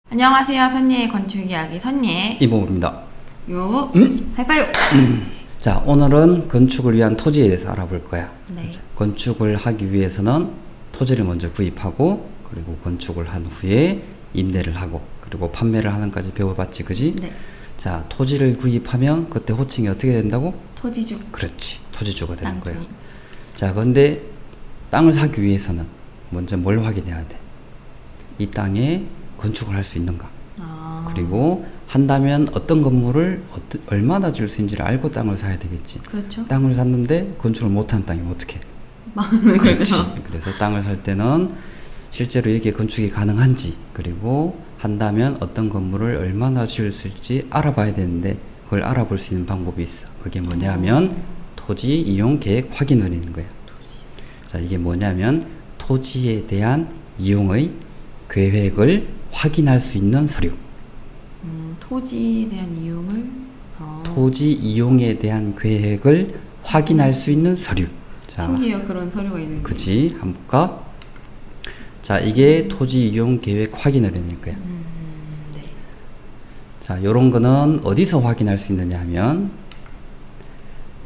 안녕하세요. 선예의 건축 이야기 선예 이모입니다. 요 하이파이브. 자, 오늘은 건축을 위한 토지에 대해서 알아볼 거야. 네. 건축을 하기 위해서는 토지를 먼저 구입하고, 그리고 건축을 한 후에 임대를 하고, 그리고 판매를 하는까지 배워봤지, 그지? 네. 자, 토지를 구입하면 그때 호칭이 어떻게 된다고? 토지주. 그렇지, 토지주가 되는 거야. 땅콩이. 자, 근데 땅을 사기 위해서는 먼저 뭘 확인해야 돼? 이 땅에 건축을 할 수 있는가? 그리고 한다면 어떤 건물을 얼마나 지을 수 있는지를 알고 땅을 사야 되겠지. 그렇죠. 땅을 샀는데 건축을 못한 땅이면 어떻게? 망하는 그렇지. 거죠. 그래서 땅을 살 때는 실제로 이게 건축이 가능한지, 그리고 한다면 어떤 건물을 얼마나 지을 수 있을지 알아봐야 되는데, 그걸 알아볼 수 있는 방법이 있어. 그게 뭐냐면 토지 이용 계획 확인을 하는 거야. 자, 이게 뭐냐면 토지에 대한 이용의 계획을 확인할 수 있는 서류. 토지에 대한 이용을 토지 이용에 대한 계획을 확인할 수 있는 서류. 자, 신기해요. 그런 서류가 있는 게. 그치? 한번 볼까? 자, 이게 토지 이용 계획 확인을 해낼 거야. 네. 자, 요런 거는 어디서 확인할 수 있느냐 하면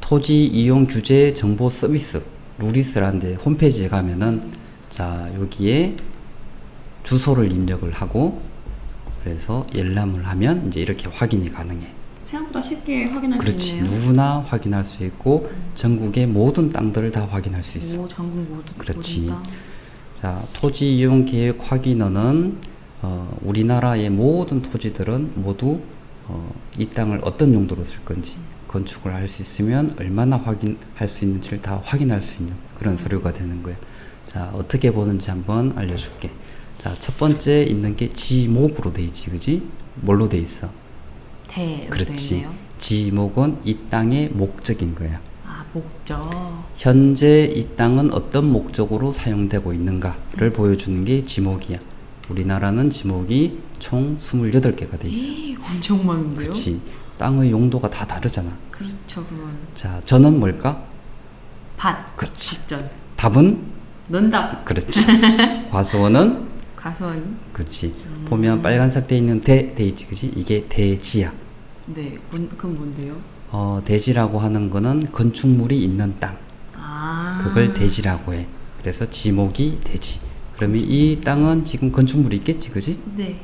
토지 이용 규제 정보 서비스 루리스라는데 홈페이지에 가면은, 자, 여기에 주소를 입력을 하고, 그래서 열람을 하면 이제 이렇게 확인이 가능해. 생각보다 쉽게 확인할 그렇지. 수 있네요. 누구나 확인할 수 있고 전국의 모든 땅들을 다 확인할 수 있어. 오, 전국 모두. 그렇지. 모든 땅. 자, 토지 이용 계획 확인어는 우리나라의 모든 토지들은 모두 이 땅을 어떤 용도로 쓸 건지, 건축을 할 수 있으면 얼마나 확인할 수 있는지를 다 확인할 수 있는 그런 서류가 되는 거예요. 자, 어떻게 보는지 한번 알려줄게. 자, 첫 번째 있는 게 지목으로 돼 있지, 그지? 뭘로 돼 있어? 대로 그렇지. 되어 있네요. 지목은 이 땅의 목적인 거야. 아, 목적. 현재 이 땅은 어떤 목적으로 사용되고 있는가를 보여주는 게 지목이야. 우리나라는 지목이 총 28개가 돼 있어. 엄청 많은데요? 그렇지. 땅의 용도가 다 다르잖아. 그렇죠. 그건 자, 전은 뭘까? 밭. 그렇지. 전. 답은? 논답. 그렇지. 과수원은? 가수원. 그렇지. 보면 빨간색 돼 있는 돼 있지, 그지? 이게 대지야. 네. 그건 뭔데요? 대지라고 하는 거는 건축물이 있는 땅. 아. 그걸 대지라고 해. 그래서 지목이 대지. 그러면 이 땅은 지금 건축물이 있겠지, 그지? 네.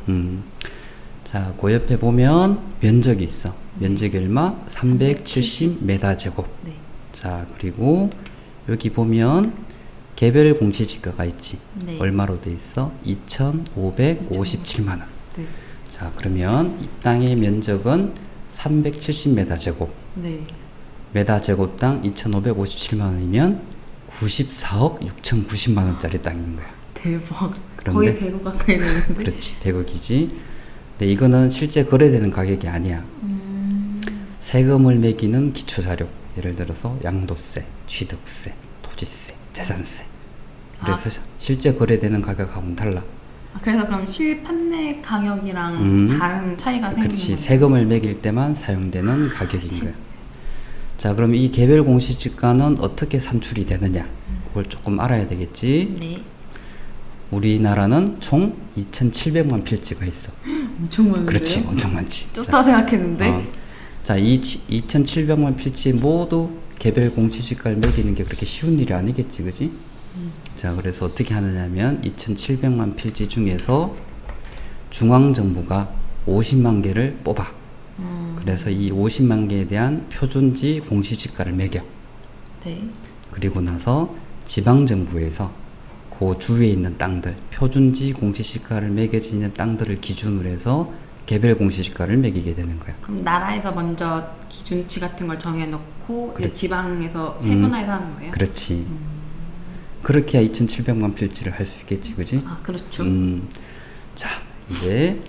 자, 그 옆에 보면 면적이 있어. 면적이 얼마? 370m 제곱. 네. 자, 그리고 여기 보면 개별 공시지가가 있지. 네. 얼마로 돼 있어? 2,557만 원. 네. 자, 그러면 이 땅의 면적은 370m 제곱. 네. 메다 제곱당 2,557만 원이면 94억 6,090만 원짜리 땅인 거야. 대박. 그런데- 거의 100억 가까이 되는데. 그렇지, 100억이지. 근데 이거는 실제 거래되는 가격이 아니야. 세금을 매기는 기초자료. 예를 들어서 양도세, 취득세, 토지세, 재산세. 그래서 실제 거래되는 가격하고는 달라. 그래서 그럼 실판매 가격이랑 다른 차이가 생기는 그렇지, 거죠? 세금을 매길 때만 사용되는 가격인 거야. 자, 그럼 이 개별 공시지가는 어떻게 산출이 되느냐? 그걸 조금 알아야 되겠지. 네. 우리나라는 총 2,700만 필지가 있어. 엄청 많은데요? 그렇지, 엄청 많지. 좋다 생각했는데. 자, 2,700만 필지 모두 개별 공시지가를 매기는 게 그렇게 쉬운 일이 아니겠지, 그지? 자, 그래서 어떻게 하느냐면 2,700만 필지 중에서 중앙정부가 50만 개를 뽑아. 그래서 이 50만 개에 대한 표준지 공시지가를 매겨. 네. 그리고 나서 지방정부에서 그 주위에 있는 땅들, 표준지 공시지가를 매겨지는 땅들을 기준으로 해서 개별 공시지가를 매기게 되는 거야. 그럼 나라에서 먼저 기준치 같은 걸 정해놓고 이제 그렇지. 지방에서 세분화해서 하는 거예요? 그렇지. 그렇게 해야 2,700만 필지를 할 수 있겠지, 그지? 아, 그렇죠. 자, 이제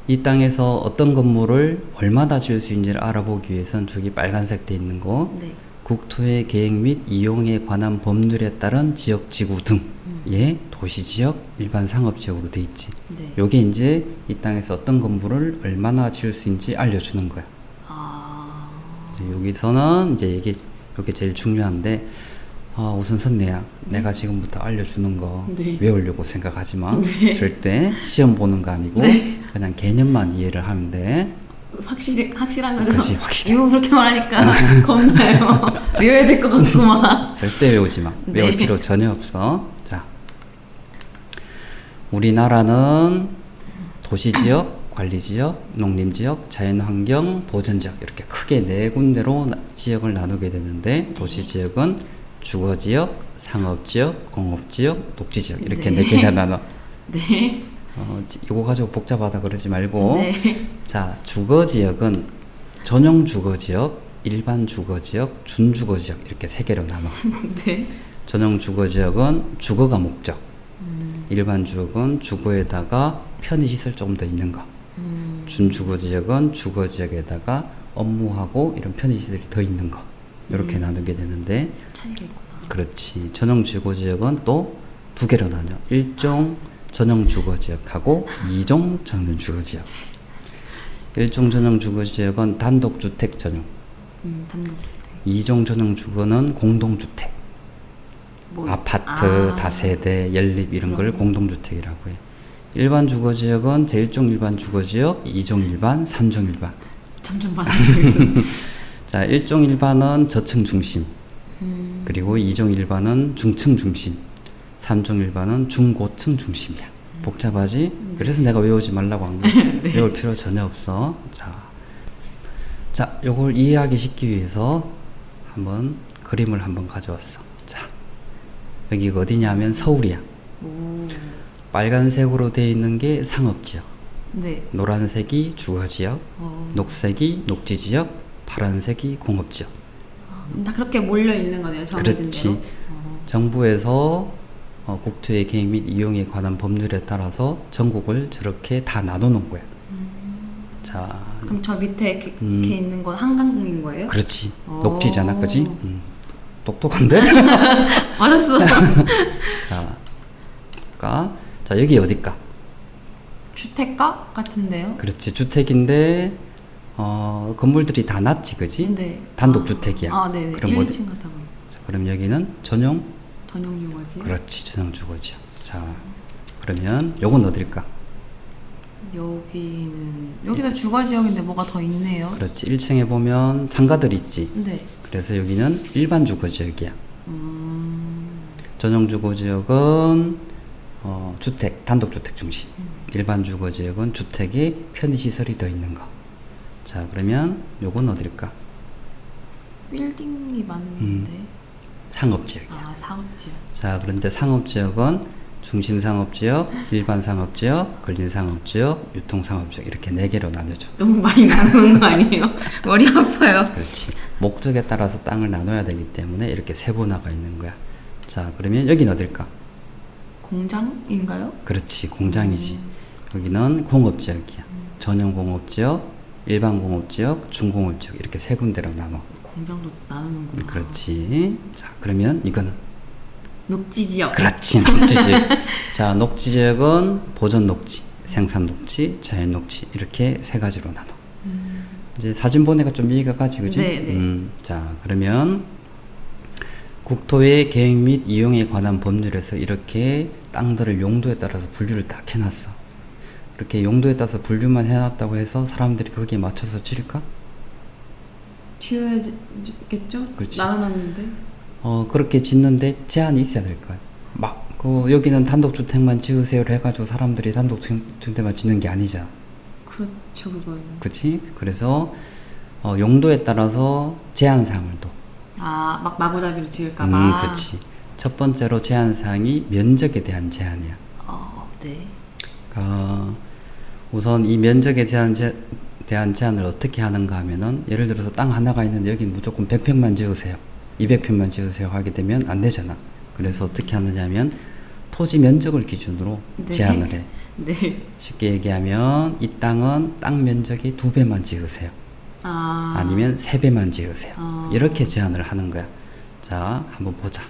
이 땅에서 어떤 건물을 얼마나 지을 수 있는지를 알아보기 위해선 저기 빨간색 돼 있는 거, 네. 국토의 계획 및 이용에 관한 법률에 따른 지역지구 등의 도시지역, 일반 상업지역으로 돼 있지. 네. 요게 이제 이 땅에서 어떤 건물을 얼마나 지을 수 있는지 알려주는 거야. 아. 이제 여기서는 이제 이게 제일 중요한데, 우선 선내야 내가 지금부터 알려주는 거 네. 외우려고 생각하지 마. 절대 시험 보는 거 아니고 네. 그냥 개념만 이해를 하면 돼. 확실한 거죠? 그치, 확실해. 이거 그렇게 말하니까 겁나요. 외워야 될 것 같구만. 절대 외우지 마. 외울 네. 필요 전혀 없어. 자, 우리나라는 도시지역, 관리지역, 농림지역, 자연환경, 보전지역 이렇게 크게 네 군데로 지역을 나누게 되는데 도시지역은 주거지역, 상업지역, 공업지역, 녹지지역 이렇게 네 개가 나눠. 네. 이거 가지고 복잡하다 그러지 말고. 네. 자, 주거지역은 전용 주거지역, 일반 주거지역, 준주거지역 이렇게 세 개로 나눠. 네. 전용 주거지역은 주거가 목적. 일반 주거는 주거에다가 편의시설 좀 더 있는 거. 준주거지역은 주거지역에다가 업무하고 이런 편의시설이 더 있는 거. 이렇게 나누게 되는데, 차이가 있구나. 그렇지. 전용 주거지역은 또 두 개로 나뉘어. 1종 전용 주거지역하고 2종 전용 주거지역. 1종 전용 주거지역은 단독주택 전용. 단독. 2종 전용 주거는 공동주택. 뭐, 아파트, 다세대, 연립 이런 걸 공동주택이라고 해. 일반 주거지역은 제1종 일반 주거지역, 2종 일반, 3종 일반. 점점 많아지고 있어. 자, 1종 일반은 저층 중심. 그리고 2종 일반은 중층 중심. 3종 일반은 중고층 중심이야. 복잡하지? 그래서 내가 외우지 말라고 한 거야. 네. 외울 필요 전혀 없어. 자, 요걸 이해하기 쉽기 위해서 한번 그림을 한번 가져왔어. 자, 여기가 어디냐면 서울이야. 오. 빨간색으로 되어 있는 게 상업지역, 네. 노란색이 주거지역, 녹색이 녹지지역, 파란색이 공업지역. 다 그렇게 몰려 있는 거네요. 정해진 그렇지. 대로. 정부에서 국토의 계획 및 이용에 관한 법률에 따라서 전국을 저렇게 다 나눠놓은 거야. 자, 그럼 저 밑에 이렇게 있는 건 한강인 거예요? 그렇지. 오. 녹지잖아, 그지? 똑똑한데? 맞았어. 자, 여기 어딜까? 주택가 같은데요? 그렇지. 주택인데, 건물들이 다 낮지, 그지? 네. 단독주택이야. 네네. 그럼 1층 같아 보여. 자, 그럼 여기는 전용? 전용 주거지. 그렇지. 전용 주거지역. 자, 그러면 요건 어딜까? 여기도 주거지역인데 뭐가 더 있네요. 그렇지. 1층에 보면 상가들 있지. 네. 그래서 여기는 일반 주거지역이야. 전용 주거지역은 주택, 단독주택 중심. 일반 주거지역은 주택에 편의시설이 더 있는 거. 자, 그러면 요건 어딜까? 빌딩이 많은데. 상업지역이야. 상업지역. 자, 그런데 상업지역은 중심상업지역, 일반상업지역, 근린상업지역, 유통상업지역 이렇게 네 개로 나눠져. 너무 많이 나누는 거 아니에요? 머리 아파요. 그렇지. 목적에 따라서 땅을 나눠야 되기 때문에 이렇게 세분화가 있는 거야. 자, 그러면 여긴 어딜까? 공장인가요? 그렇지. 공장이지. 여기는 공업지역이야. 전용 공업지역, 일반 공업지역, 중공업지역 이렇게 세 군데로 나눠. 공장도 나누는구나. 그렇지. 자, 그러면 이거는 녹지지역. 그렇지. 녹지지역. 자, 녹지지역은 보전 녹지, 생산 녹지, 자연 녹지 이렇게 세 가지로 나눠. 이제 사진 보내가 좀 이해가 가지, 그지? 네. 자, 그러면 국토의 계획 및 이용에 관한 법률에서 이렇게 땅들을 용도에 따라서 분류를 딱 해놨어. 이렇게 용도에 따라서 분류만 해놨다고 해서 사람들이 거기에 맞춰서 지을까? 지어야겠죠? 그렇지. 나눠놨는데. 그렇게 짓는데 제한이 있어야 될 거야. 여기는 단독주택만 지으세요를 해가지고 사람들이 단독주택만 짓는 게 아니잖아. 그렇죠, 그건. 그치? 그래서, 용도에 따라서 제한사항을 둬. 막 마구잡이로 지을까봐. 그치. 첫 번째로 제한사항이 면적에 대한 제한이야. 네. 우선 이 면적에 대한 제한을 어떻게 하는가 하면은, 예를 들어서 땅 하나가 있는데 여기 무조건 100평만 지으세요. 200평만 지으세요 하게 되면 안 되잖아. 그래서 어떻게 하느냐면 토지 면적을 기준으로 네. 제한을 해. 네. 쉽게 얘기하면 이 땅은 땅 면적의 2배만 지으세요. 아니면 3배만 지으세요. 이렇게 제한을 하는 거야. 자, 한번 보자.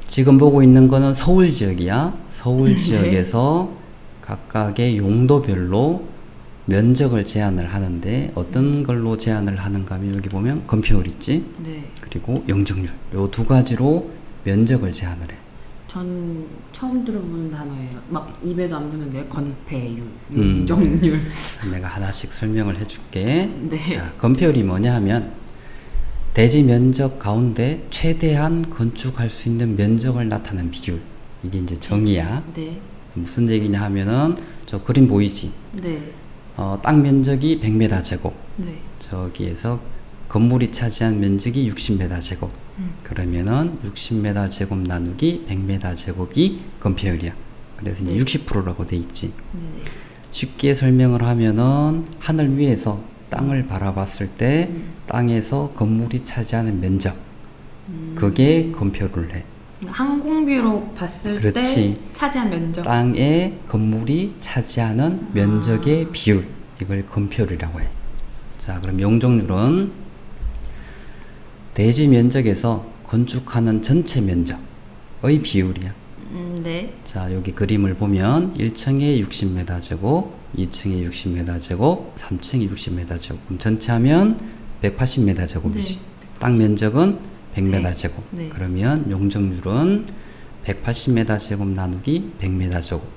지금 보고 있는 거는 서울 지역이야. 서울 지역에서 각각의 용도별로 면적을 제한을 하는데 어떤 걸로 제한을 하는가 하면 여기 보면 건폐율 있지? 네. 그리고 영정률. 요 두 가지로 면적을 제한을 해. 저는 처음 들어보는 단어예요. 막 입에도 안 붙는데 건폐율, 용적률. 내가 하나씩 설명을 해줄게. 네. 자, 건폐율이 뭐냐 하면 대지 면적 가운데 최대한 건축할 수 있는 면적을 나타내는 비율. 이게 이제 정의야. 네. 무슨 얘기냐 하면은 저 그림 보이지? 네. 땅 면적이 100m 제곱. 네. 저기에서 건물이 차지한 면적이 60m 제곱. 그러면은 60m 제곱 나누기 100m 제곱이 건폐율이야. 그래서 이제 네. 60%라고 돼 있지. 네. 쉽게 설명을 하면은 하늘 위에서 땅을 바라봤을 때 땅에서 건물이 차지하는 면적. 그게 건폐율을 해. 항공뷰로 봤을 그렇지. 때 차지한 면적. 땅에 건물이 차지하는 면적의 비율. 이걸 건폐율이라고 해. 자, 그럼 용적률은 대지 면적에서 건축하는 전체 면적의 비율이야. 네. 자, 여기 그림을 보면 1층에 60m 제곱, 2층에 60m 제곱, 3층에 60m 제곱. 그럼 전체 하면 180m 제곱이지. 네. 땅 면적은 100m 네. 제곱. 네. 그러면 용적률은 180m 제곱 나누기 100m 제곱.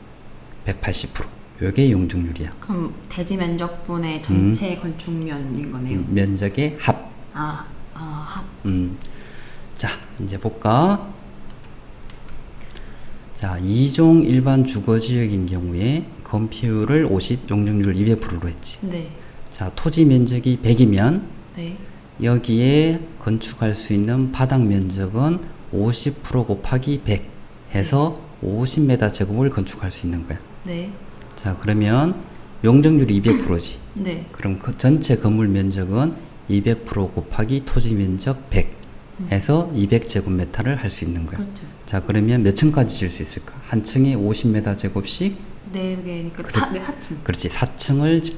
180%. 요게 용적률이야. 그럼 대지 면적분의 전체 건축면인 거네요. 면적의 합. 합. 자, 이제 볼까? 자, 2종 일반 주거지역인 경우에 건폐율을 50, 용적률을 200%로 했지. 네. 자, 토지 면적이 100이면 네. 여기에 건축할 수 있는 바닥 면적은 50% 곱하기 100 해서 50m 제곱을 건축할 수 있는 거야. 네. 자, 그러면 용적률이 200%지. 네. 그럼 그 전체 건물 면적은 200% 곱하기 토지 면적 100 해서 200제곱미터를 할 수 있는 거야. 그렇죠. 자, 그러면 몇 층까지 지을 수 있을까? 한 층에 50m 제곱씩? 4개니까 그래. 4층. 그렇지. 4층을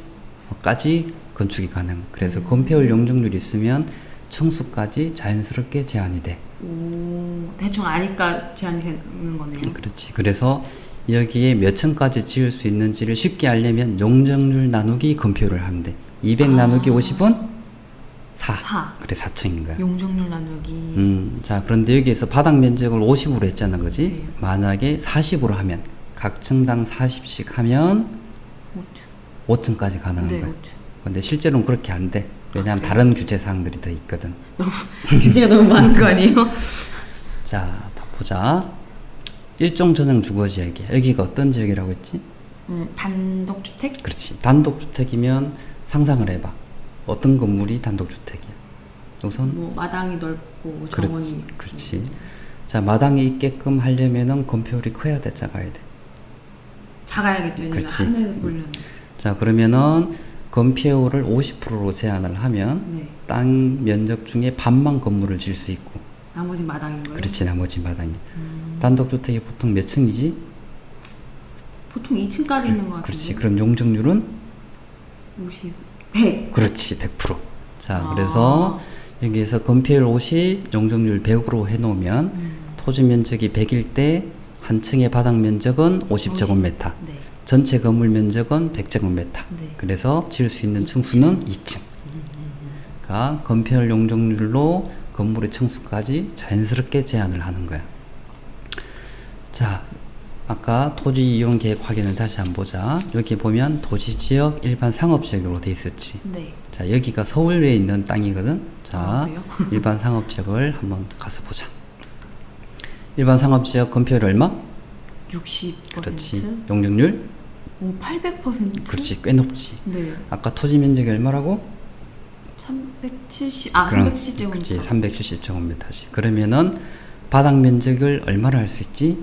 까지 건축이 가능. 그래서 건폐율 용적률이 있으면 층수까지 자연스럽게 제한이 돼. 오, 대충 아니까 제한이 되는 거네요. 그렇지. 그래서 여기에 몇 층까지 지을 수 있는지를 쉽게 알려면 용적률 나누기 건폐율을 하면 돼. 200 나누기 50은 4. 4. 그래, 4층인 거야. 용적률 나누기. 자, 그런데 여기에서 바닥 면적을 50으로 했잖아, 그지? 네. 만약에 40으로 하면, 각 층당 40씩 하면 5층. 5층까지 가능한 네, 거야. 5층. 근데 실제로는 그렇게 안 돼. 왜냐하면 그래요? 다른 규제 사항들이 더 있거든. 규제가 너무 많은 거 아니에요? 자, 다 보자. 일종 전용 주거지역이야. 여기가 어떤 지역이라고 했지? 단독주택? 그렇지. 단독주택이면 상상을 해봐. 어떤 건물이 단독주택이야? 우선 뭐 마당이 넓고 정원이 있고. 그렇지. 자, 마당이 있게끔 하려면은 건폐율이 커야 돼, 작아야 돼. 작아야겠죠. 왜냐면 그렇지. 하늘에서 보려면. 자, 그러면은 건폐율을 50%로 제한을 하면 네. 땅 면적 중에 반만 건물을 지을 수 있고. 나머지 마당인 거예요? 그렇지, 나머지 마당이. 단독주택이 보통 몇 층이지? 보통 2층까지 있는 거 같은데. 그렇지. 그럼 용적률은? 50, 100. 그렇지, 100%. 자, 아. 그래서 여기에서 건폐율 50, 용적률 100으로 해놓으면 토지 면적이 100일 때 한 층의 바닥 면적은 50제곱미터. 네. 전체 건물 면적은 100제곱미터. 네. 그래서 지을 수 있는 층수는 2층. 그러니까 건폐율 용적률로 건물의 층수까지 자연스럽게 제한을 하는 거야. 자, 아까 토지 이용 계획 확인을 다시 한번 보자. 여기 보면 도시지역 일반 상업지역으로 돼 있었지. 네. 자, 여기가 서울에 있는 땅이거든. 자, 아, 그래요? 일반 상업지역을 한번 가서 보자. 일반 상업지역 건폐율 얼마? 60%. 그렇지. 용적률? 오, 800%? 그렇지. 꽤 높지. 네. 아까 토지 면적이 얼마라고? 370, 그럼, 370제곱미터. 그렇지. 370제곱미터지. 그러면은 바닥 면적을 얼마로 할 수 있지?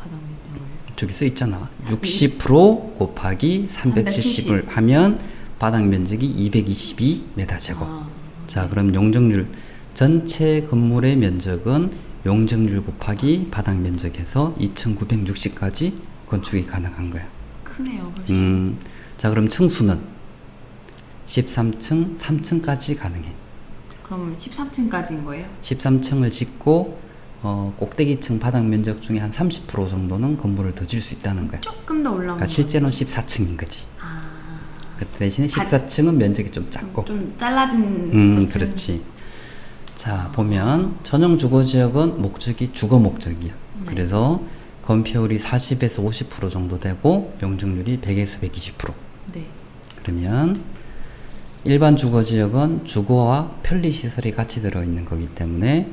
바닥 면적을. 저기 써 있잖아. 60% 곱하기 370을 하면 바닥 면적이 222m 제곱. 자, 그럼 용적률 전체 건물의 면적은 용적률 곱하기 바닥 면적에서 2960까지 건축이 가능한 거야. 크네요, 훨씬. 자, 그럼 층수는 13층, 3층까지 가능해. 그럼 13층까지인 거예요? 13층을 짓고 꼭대기층 바닥 면적 중에 한 30% 정도는 건물을 더 지을 수 있다는 거야. 조금 더 올라온 그러니까 실제로는 14층인 거지. 그 대신에 14층은 면적이 좀 작고. 좀 잘라진 14층. 그렇지. 자, 보면 전용 주거지역은 목적이 주거 목적이야. 네. 그래서 건폐율이 40에서 50% 정도 되고 용적률이 100에서 120%. 네. 그러면 일반 주거지역은 주거와 편리시설이 같이 들어있는 거기 때문에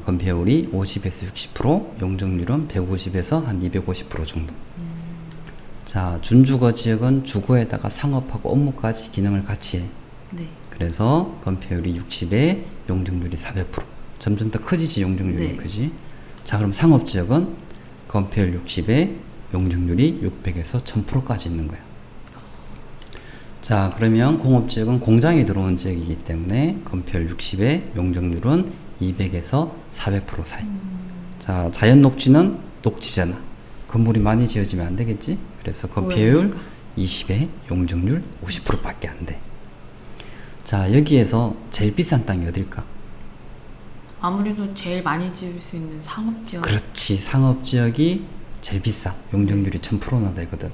건폐율이 50에서 60%, 용적률은 150에서 한 250% 정도. 자, 준주거지역은 주거에다가 상업하고 업무까지 기능을 같이 해. 네. 그래서 건폐율이 60에 용적률이 400%. 점점 더 커지지, 용적률이 네. 크지. 자, 그럼 상업지역은 건폐율 60에 용적률이 600에서 1000%까지 있는 거야. 자, 그러면 공업지역은 공장이 들어온 지역이기 때문에 건폐율 60에 용적률은 200에서 400% 사이. 자, 자연 녹지는 녹지잖아. 건물이 많이 지어지면 안 되겠지? 그래서 건폐율 20에 용적률 50%밖에 안 돼. 자, 여기에서 제일 비싼 땅이 어딜까? 아무래도 제일 많이 지을 수 있는 상업지역. 그렇지. 상업지역이 제일 비싸. 용적률이 1000%나 되거든.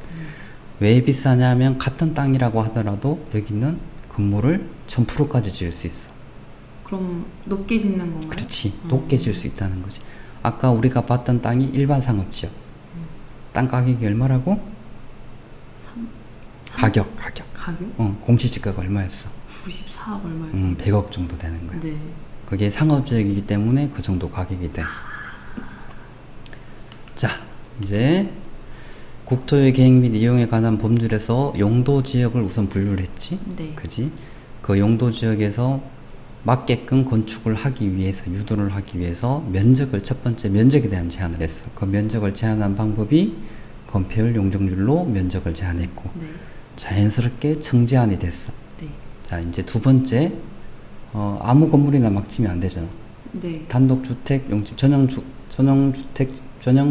왜 비싸냐면 같은 땅이라고 하더라도 여기는 건물을 1000%까지 지을 수 있어. 그럼 높게 짓는 건가요? 그렇지. 높게 지을 수 있다는 거지. 아까 우리가 봤던 땅이 일반 상업지역. 땅 가격이 얼마라고? 가격. 가격? 공시지가가 얼마였어? 94억 얼마예요? 100억 정도 되는 거야. 네. 그게 상업지역이기 때문에 그 정도 가격이 돼. 자, 이제 국토의 계획 및 이용에 관한 법률에서 용도지역을 우선 분류를 했지. 네. 그지? 그 용도지역에서 맞게끔 건축을 하기 위해서, 유도를 하기 위해서 면적을, 첫 번째 면적에 대한 제한을 했어. 그 면적을 제한한 방법이 건폐율 용적률로 면적을 제한했고, 네. 자연스럽게 청제한이 됐어. 네. 자, 이제 두 번째, 아무 건물이나 막 지면 안 되잖아. 네. 단독주택, 용집, 전용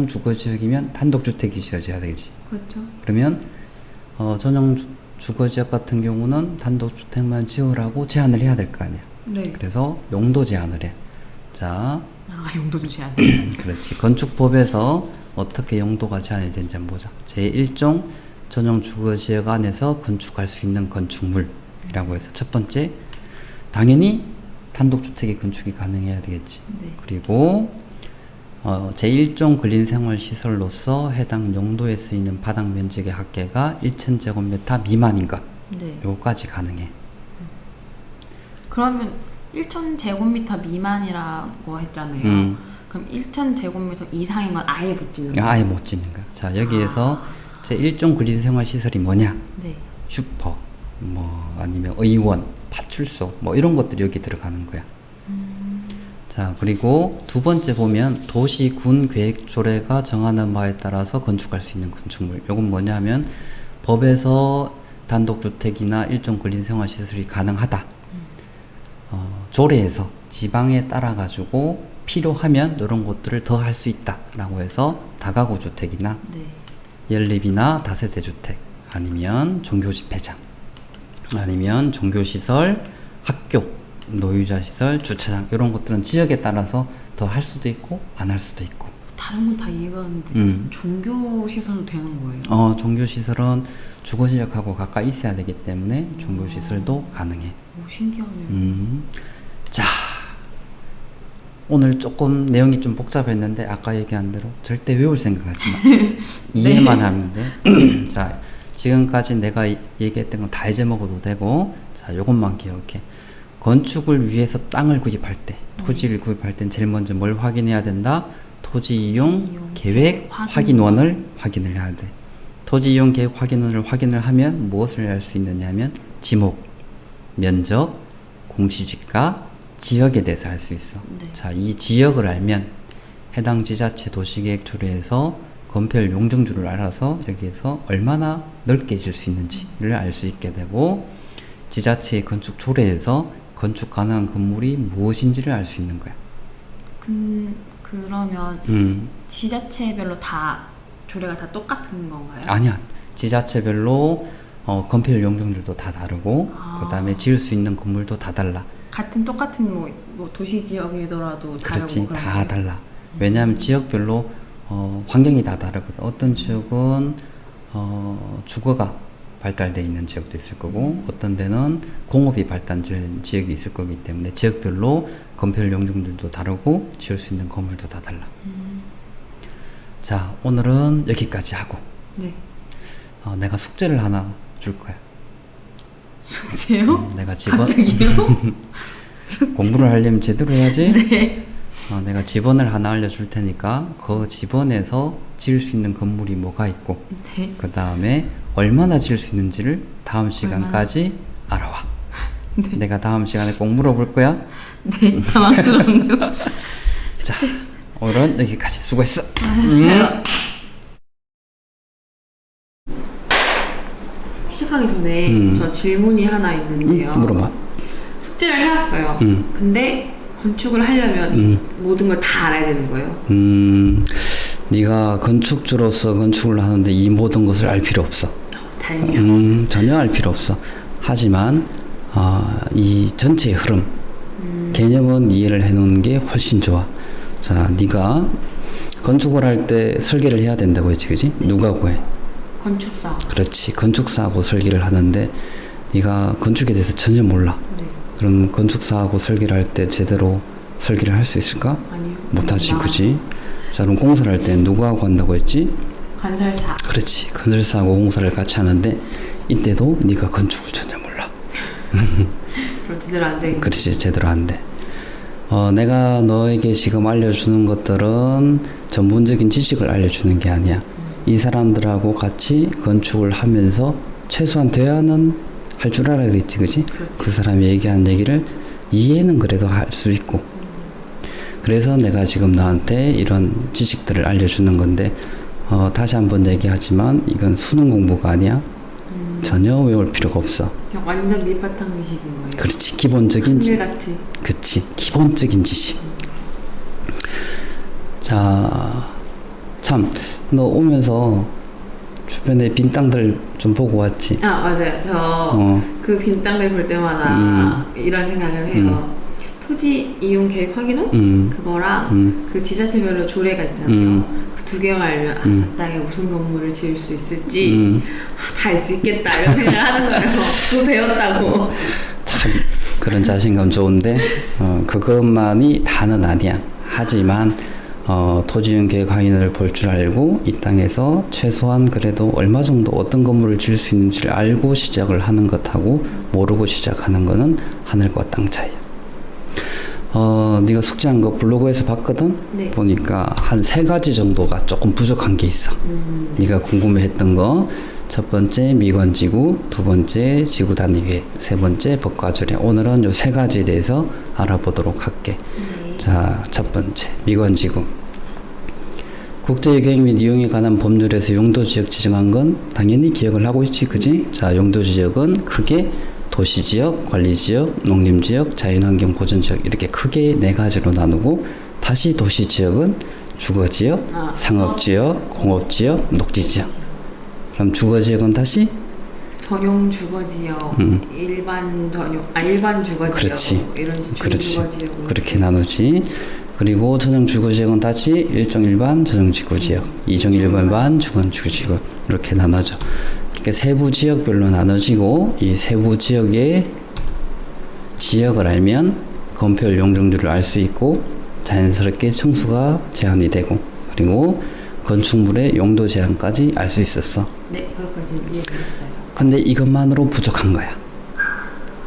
주거지역이면 단독주택이 지어져야 되겠지. 그렇죠. 그러면, 전용 주거지역 같은 경우는 단독주택만 지으라고 제한을 해야 될 거 아니야. 네. 그래서 용도 제한을 해. 자, 용도도 제한. 그렇지. 건축법에서 어떻게 용도가 제한이 되는지 한번 보자. 제1종 전용 주거지역 안에서 건축할 수 있는 건축물이라고 해서 첫 번째, 당연히 단독주택의 건축이 가능해야 되겠지. 네. 그리고 제1종 근린생활시설로서 해당 용도에 쓰이는 바닥 면적의 합계가 1000제곱미터 미만인 것. 네. 요거까지 가능해. 그러면 1000제곱미터 미만이라고 했잖아요. 그럼 1000제곱미터 이상인 건 아예 못 짓는 거예요? 아예 못 짓는 거야. 자, 여기에서 제1종 근린생활시설이 뭐냐? 네. 슈퍼, 아니면 의원, 파출소, 이런 것들이 여기 들어가는 거야. 자, 그리고 두 번째 보면 도시 군 계획 조례가 정하는 바에 따라서 건축할 수 있는 건축물. 요건 뭐냐면 법에서 단독주택이나 일종 근린생활시설이 가능하다. 조례에서 지방에 따라 가지고 필요하면 이런 것들을 더 할 수 있다라고 해서 다가구 주택이나 네. 연립이나 다세대 주택, 아니면 종교 집회장, 아니면 종교시설, 학교, 노유자 시설, 주차장, 이런 것들은 지역에 따라서 더 할 수도 있고 안 할 수도 있고. 다른 건 다 이해가 하는데 종교 시설도 되는 거예요? 종교시설은 주거지역하고 가까이 있어야 되기 때문에 종교시설도 가능해. 오, 신기하네요. 자, 오늘 조금 내용이 좀 복잡했는데 아까 얘기한 대로 절대 외울 생각하지 마. 이해만 하면 돼. 자, 지금까지 내가 얘기했던 건 다 잊어먹어도 되고, 자, 요것만 기억해. 건축을 위해서 땅을 구입할 때, 토지를 구입할 땐 제일 먼저 뭘 확인해야 된다? 토지 이용 계획 확인원을 확인을 해야 돼. 토지 이용 계획 확인원을 확인을 하면 무엇을 알 수 있느냐 하면 지목, 면적, 공시지가, 지역에 대해서 알 수 있어. 네. 자, 이 지역을 알면 해당 지자체 도시계획 조례에서 건폐율 용적률을 알아서 여기에서 얼마나 넓게 질 수 있는지를 알 수 있게 되고, 지자체의 건축 조례에서 건축 가능한 건물이 무엇인지를 알 수 있는 거야. 그러면 지자체별로 다 조례가 다 똑같은 건가요? 아니야. 지자체별로 건폐율 용적률도 다 다르고, 그 다음에 지을 수 있는 건물도 다 달라. 똑같은 뭐 도시 지역이더라도 그렇지, 다르고 다 달라. 왜냐하면 지역별로 환경이 다 다르거든. 어떤 지역은 주거가 발달되어 있는 지역도 있을 거고 어떤 데는 공업이 발달된 지역이 있을 거기 때문에 지역별로 건폐율 용적률도 다르고 지을 수 있는 건물도 다 달라. 자, 오늘은 여기까지 하고 네. 내가 숙제를 하나 줄 거야. 숙제요? 내가 집안 갑자기요? 공부를 하려면 제대로 해야지. 네. 내가 집원을 하나 알려줄 테니까 그 집원에서 지을 수 있는 건물이 뭐가 있고 네. 그 다음에 얼마나 지을 수 있는지를 다음 시간까지 알아와. 네. 내가 다음 시간에 꼭 물어볼 거야. 네. 당황스럽네요. 자, 오늘은 여기까지. 수고했어. 수고하셨어요. 시작하기 전에 저 질문이 하나 있는데요. 물어봐. 숙제를 해왔어요. 근데 건축을 하려면 이 모든 걸 다 알아야 되는 거예요. 네가 건축주로서 건축을 하는데 이 모든 것을 알 필요 없어. 다행이요. 전혀 알 필요 없어. 하지만 이 전체의 흐름, 개념은 이해를 해놓는 게 훨씬 좋아. 자, 네가 건축을 할 때 설계를 해야 된다고 했지, 그지? 누가 구해? 건축사. 그렇지. 건축사하고 설계를 하는데 네가 건축에 대해서 전혀 몰라. 네. 그럼 건축사하고 설계를 할 때 제대로 설계를 할 수 있을까? 아니요. 못하지, 그지? 자, 그럼 공사를 할 때 누구하고 한다고 했지? 건설사. 그렇지. 건설사하고 공사를 같이 하는데 이때도 네가 건축을 전혀 몰라. 그럼 제대로 안 돼. 그렇지. 제대로 안 돼. 내가 너에게 지금 알려주는 것들은 전문적인 지식을 알려주는 게 아니야. 이 사람들하고 같이 건축을 하면서 최소한 대화는 할 줄 알아야겠지, 그지? 그렇지. 그 사람이 얘기한 얘기를 이해는 그래도 할 수 있고. 그래서 내가 지금 너한테 이런 지식들을 알려주는 건데, 다시 한번 얘기하지만 이건 수능 공부가 아니야. 전혀 외울 필요가 없어. 그냥 완전 밑바탕 지식인 거예요. 그렇지. 기본적인 한글같이. 그치. 기본적인 지식. 자, 참, 너 오면서 주변에 빈 땅들 좀 보고 왔지? 아, 맞아요. 저 그 빈 땅을 볼 때마다 이런 생각을 해요. 토지 이용 계획 확인은 그거랑 그 지자체별로 조례가 있잖아요. 그 두 개만 알면 저 땅에 무슨 건물을 지을 수 있을지 다 알 수 있겠다 이런 생각을 하는 거예요. 그거 배웠다고. 참 그런 자신감 좋은데 그것만이 다는 아니야. 하지만 토지이용 계획 확인을 볼 줄 알고 이 땅에서 최소한 그래도 얼마 정도 어떤 건물을 지을 수 있는지를 알고 시작을 하는 것하고 모르고 시작하는 거는 하늘과 땅 차이야. 네가 숙제한 거 블로그에서 봤거든? 네. 보니까 한 3가지 정도가 조금 부족한 게 있어. 네가 궁금해했던 거. 첫 번째 미관지구, 두 번째 지구단위계획, 세 번째 법과조례. 오늘은 요 3가지에 대해서 알아보도록 할게. 자, 첫 번째 미관지구. 국제계획 및 이용에 관한 법률에서 용도지역 지정한 건 당연히 기억을 하고 있지, 그지? 자, 용도지역은 크게 도시지역, 관리지역, 농림지역, 자연환경 보전지역 이렇게 크게 4가지로 나누고 다시 도시지역은 주거지역, 상업지역, 공업지역, 녹지지역. 그럼 주거지역은 다시 전용 주거지역, 일반 주거지역, 그렇지. 이런 식으로 그렇지. 주거지역 그렇게 나누지. 그리고 전용 주거지역은 다시 1종 일반 전용 지구지역, 2종 일반 주거 지구지역 이렇게 나눠져. 이렇게 세부 지역별로 나눠지고 이 세부 지역의 지역을 알면 건폐율 용적률을 알 수 있고 자연스럽게 청수가 제한이 되고 그리고 건축물의 용도 제한까지 알 수 있었어. 네, 거기까지 이해했어요. 근데 이것만으로 부족한 거야.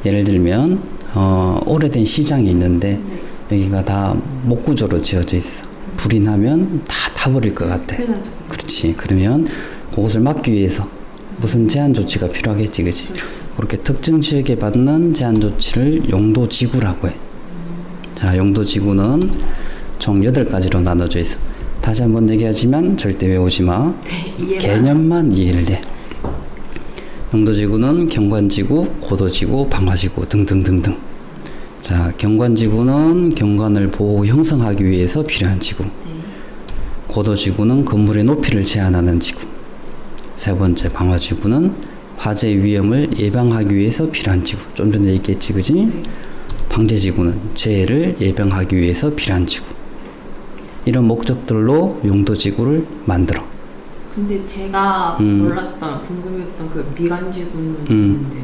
예를 들면 오래된 시장이 있는데 여기가 다 목구조로 지어져 있어. 불이 나면 다 타버릴 것 같아. 그렇지. 그러면 그것을 막기 위해서 무슨 제한 조치가 필요하겠지, 그치? 그렇게 특정 지역에 받는 제한 조치를 용도지구라고 해. 자, 용도지구는 총 8가지로 나눠져 있어. 다시 한번 얘기하지만 절대 외우지 마. 네, 개념만 이해를 해. 용도지구는 경관지구, 고도지구, 방화지구 등등등등. 자, 경관지구는 경관을 보호 형성하기 위해서 필요한 지구. 고도지구는 건물의 높이를 제한하는 지구. 세 번째 방화지구는 화재 위험을 예방하기 위해서 필요한 지구. 좀 전에 얘기했지, 그지? 방제지구는 재해를 예방하기 위해서 필요한 지구. 이런 목적들로 용도지구를 만들어. 근데 제가 몰랐던 궁금했던 그 미관지구는 있는데요.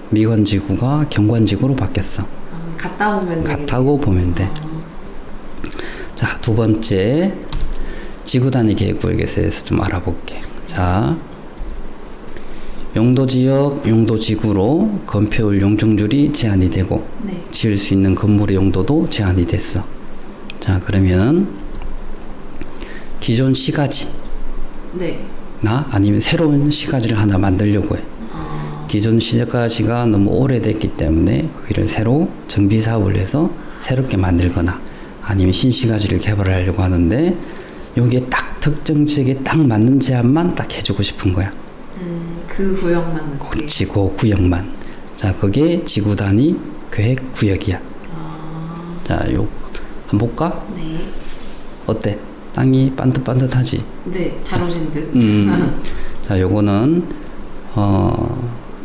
미관지구가 경관지구로 바뀌었어. 갔다 오면 같다고 보면 돼. 자, 두 번째 지구 단위 계획 구역에 대해서 좀 알아볼게. 자, 용도지역, 용도지구로 건폐율 용적률이 제한이 되고 네. 지을 수 있는 건물의 용도도 제한이 됐어. 자, 그러면 기존 시가지 네. 나 아니면 새로운 시가지를 하나 만들려고 해. 기존 시가지가 너무 오래됐기 때문에 거기를 새로 정비 사업을 해서 새롭게 만들거나 아니면 신시가지를 개발하려고 하는데 여기에 딱 특정 지역에 딱 맞는 제한만 딱 해주고 싶은 거야. 그 구역만. 그렇지, 그 구역만. 자, 그게 지구 단위 계획 구역이야. 자, 요 한번 볼까? 네. 어때? 땅이 반듯반듯하지? 네, 잘 오신 듯. 자, 요거는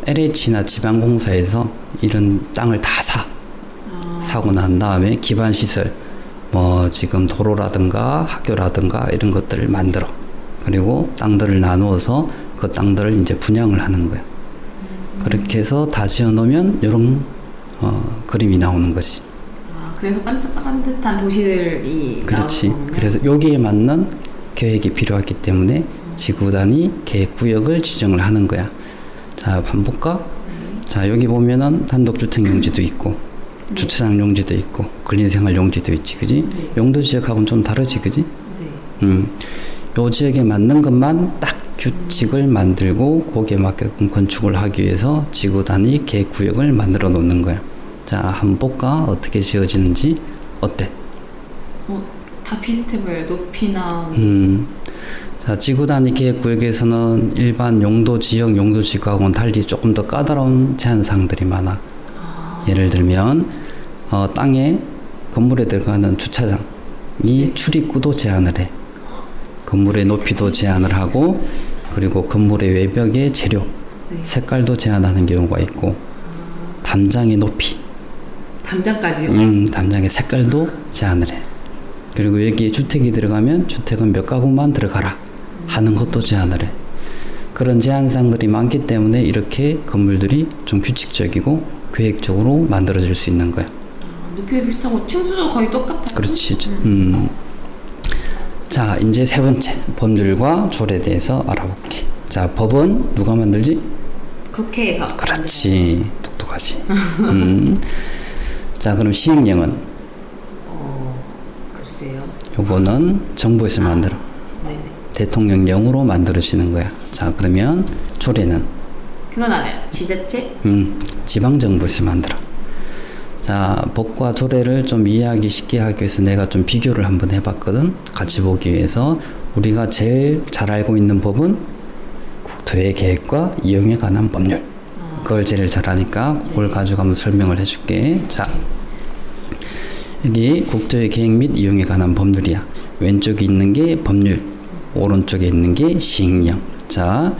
LH나 지방공사에서 이런 땅을 다 사고 난 다음에 기반 시설, 뭐 지금 도로라든가 학교라든가 이런 것들을 만들어. 그리고 땅들을 나누어서 그 땅들을 이제 분양을 하는 거야. 그렇게 해서 다 지어 놓으면 이런 그림이 나오는 거지. 그래서 반듯한 도시들이 그렇지. 나오는 거군요. 그래서 여기에 맞는 계획이 필요하기 때문에 지구 단위 계획 구역을 지정을 하는 거야. 자, 한번 볼까? 자, 여기 보면은 단독주택 용지도 있고 주차장 용지도 있고 근린생활 용지도 있지, 그지? 네. 용도 지역하고는 좀 다르지, 그지? 네. 요 지역에 맞는 것만 딱 규칙을 만들고 거기에 맞게끔 건축을 하기 위해서 지구 단위 계획 구역을 만들어 놓는 거야. 자, 한번 볼까? 어떻게 지어지는지. 어때? 다 비슷해 보여요. 높이나. 자, 지구 단위 계획 구역에서는 일반 용도 지역, 용도 지구하고는 달리 조금 더 까다로운 제한사항들이 많아. 예를 들면 땅에 건물에 들어가는 주차장이 출입구도 제한을 해. 건물의 높이도 제한을 하고 그리고 건물의 외벽의 재료, 색깔도 제한하는 경우가 있고 담장의 높이, 담장까지요? 담장의 색깔도 제한을 해. 그리고 여기에 주택이 들어가면 주택은 몇 가구만 들어가라 하는 것도 제한을 해. 그런 제한사항들이 많기 때문에 이렇게 건물들이 좀 규칙적이고 계획적으로 만들어질 수 있는 거야. 높이도 비슷하고 층수도 거의 똑같아요. 그렇지. 자, 이제 세 번째 법률과 조례에 대해서 알아볼게. 자, 법은 누가 만들지? 국회에서. 그렇지. 똑똑하지. 자, 그럼 시행령은? 글쎄요. 요거는 정부에서 만들어. 네네. 대통령령으로 만들어지는 거야. 자, 그러면 조례는? 그건 알아요. 지자체? 지방정부에서 만들어. 자, 법과 조례를 좀 이해하기 쉽게 하기 위해서 내가 좀 비교를 한번 해봤거든. 같이 보기 위해서. 우리가 제일 잘 알고 있는 법은 국토의 계획과 이용에 관한 법률. 그걸 제일 잘 아니까 그걸 가지고 한번 설명을 해줄게. 자, 여기 국토의 계획 및 이용에 관한 법률이야. 왼쪽에 있는 게 법률, 오른쪽에 있는 게 시행령. 자,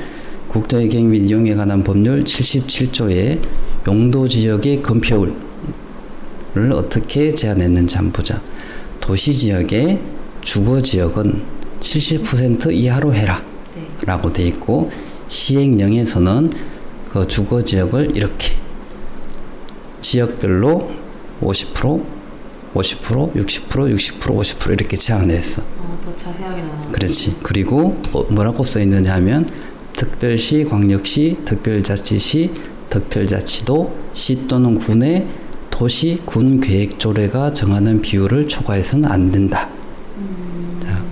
국토의 계획 및 이용에 관한 법률 77조에 용도지역의 건폐율을 어떻게 제한했는지 한번 보자. 도시지역의 주거지역은 70% 이하로 해라 라고 돼 있고 시행령에서는 그 주거지역을 이렇게 지역별로 50%, 50%, 60%, 60%, 50% 이렇게 제한했어. 더 자세하게 나와. 그렇지. 그리고 뭐라고 써 있느냐 하면 특별시, 광역시, 특별자치시, 특별자치도, 시 또는 군의 도시, 군 계획 조례가 정하는 비율을 초과해서는 안 된다. 자,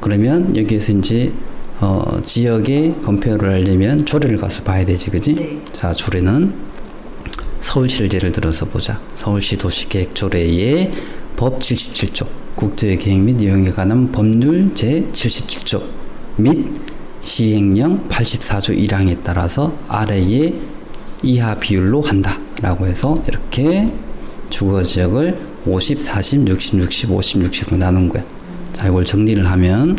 그러면 여기에서 이제 지역의 건폐율을 알려면 조례를 가서 봐야 되지, 그지? 네. 자, 조례는 서울시를 예를 들어서 보자. 서울시 도시계획조례의 법 77조, 국토의 계획 및 이용에 관한 법률 제 77조 및 시행령 84조 1항에 따라서 아래의 이하 비율로 한다 라고 해서 이렇게 주거지역을 50, 40, 60, 60, 50, 60으로 나눈 거야. 자, 이걸 정리를 하면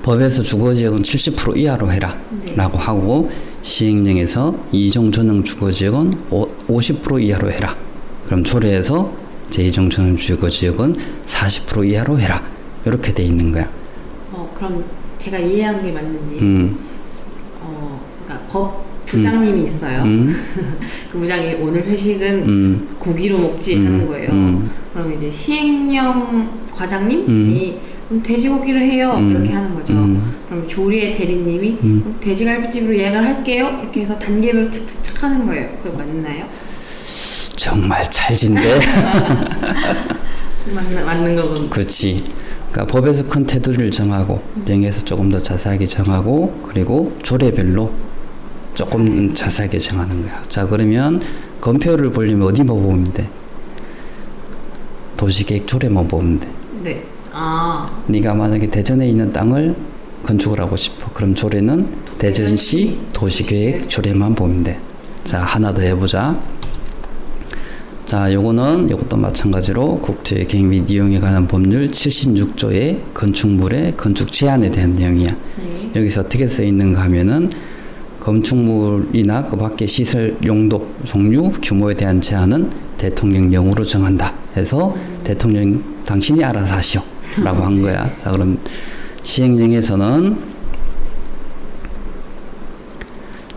법에서 주거지역은 70% 이하로 해라 라고 하고 시행령에서 이종 전용 주거지역은 50% 이하로 해라. 그럼 조례에서 제2종 전용 주거지역은 40% 이하로 해라. 이렇게 돼 있는 거야. 그럼 제가 이해한 게 맞는지 그러니까 법 부장님이 있어요. 그 부장이 오늘 회식은 고기로 먹지 하는 거예요. 그럼 이제 시행령 과장님이 그럼 돼지고기를 해요. 그렇게 하는 거죠. 그럼 조리의 대리님이 그럼 돼지갈비집으로 예약을 할게요. 이렇게 해서 단계별로 툭툭툭 하는 거예요. 그거 맞나요? 정말 찰진데. 맞는 거군. 그렇지. 그러니까 법에서 큰 테두리를 정하고 명에서 조금 더 자세하게 정하고 그리고 조례별로 조금 자세하게 정하는 거야. 자, 그러면 건표를 보려면 어디 뭐 보면 돼? 도시계획 조례만 보면 돼. 네. 아. 네가 만약에 대전에 있는 땅을 건축을 하고 싶어. 그럼 조례는 대전시 도시계획 조례만 보면 돼. 자, 하나 더 해보자. 자, 이것도 마찬가지로 국토의 계획 및 이용에 관한 법률 76조의 건축물의 건축 제한에 대한 내용이야. 네. 여기서 어떻게 써 있는가 하면은 건축물이나 그 밖의 시설 용도, 종류, 규모에 대한 제한은 대통령령으로 정한다. 해서 대통령 당신이 알아서 하시오. 라고 한 거야. 자, 그럼 시행령에서는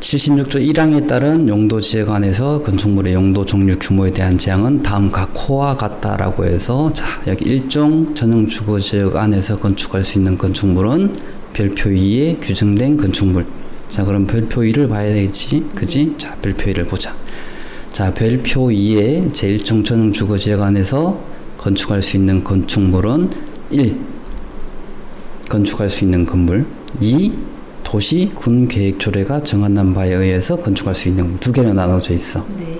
76조 1항에 따른 용도 지역 안에서 건축물의 용도, 종류, 규모에 대한 제한은 다음과 코와 같다라고 해서 자, 여기 일종 전용 주거 지역 안에서 건축할 수 있는 건축물은 별표 2에 규정된 건축물. 자, 그럼 별표 2를 봐야 되겠지? 그지? 자, 별표 2를 보자. 자, 별표 2에 제1종 전용 주거 지역 안에서 건축할 수 있는 건축물은 1. 건축할 수 있는 건물. 2. 도시 군 계획 조례가 정한 바에 의해서 건축할 수 있는 두 개로 나눠져 있어. 네.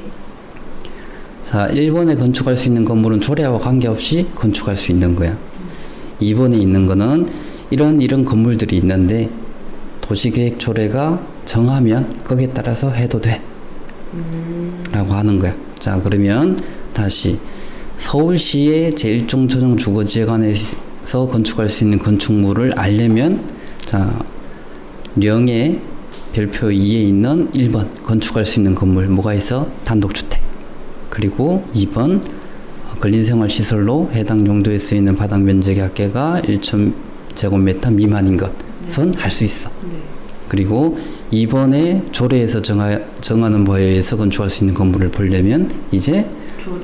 자, 1번에 건축할 수 있는 건물은 조례와 관계없이 건축할 수 있는 거야. 2번에 있는 거는 이런 건물들이 있는데 도시계획 조례가 정하면 거기에 따라서 해도 돼. 라고 하는 거야. 자, 그러면 다시 서울시의 제1종 전용 주거지역 안에서 건축할 수 있는 건축물을 알려면 자, 령의 별표 2에 있는 1번 건축할 수 있는 건물 뭐가 있어? 단독주택. 그리고 2번 근린생활시설로 해당 용도에 쓰이는 바닥 면적의 합계가 1,000제곱미터 미만인 것은 할 수 있어. 네. 그리고 2번에 조례에서 정하는 바에 의해서 건축할 수 있는 건물을 보려면 이제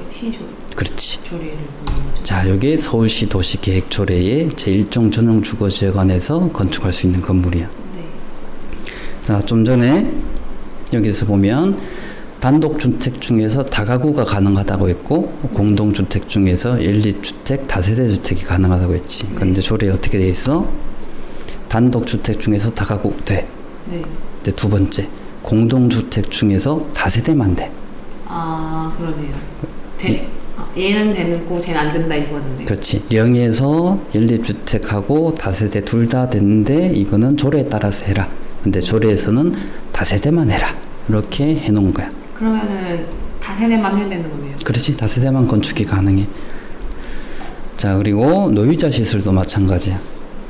시조례. 그렇지. 조례를 보는 거죠. 자, 여기 서울시 도시계획조례의 제1종 전용 주거지역 안에서 건축할 수 있는 건물이야. 네. 자, 좀 전에 여기서 보면 단독주택 중에서 다가구가 가능하다고 했고 공동주택 중에서 연립주택, 다세대주택이 가능하다고 했지. 그런데 조례에 어떻게 돼 있어? 단독주택 중에서 다가구 돼. 네. 근데 두 번째, 공동주택 중에서 다세대만 돼. 아, 그러네요. 얘는 되는고 쟤는 안 된다 이거잖아요. 그렇지. 령에서 연립주택하고 다세대 둘 다 됐는데 이거는 조례에 따라서 해라. 근데 조례에서는 다세대만 해라. 이렇게 해놓은 거야. 그러면은 다세대만 해야 되는 거네요. 그렇지. 다세대만 건축이 가능해. 자, 그리고 노유자 시설도 마찬가지야.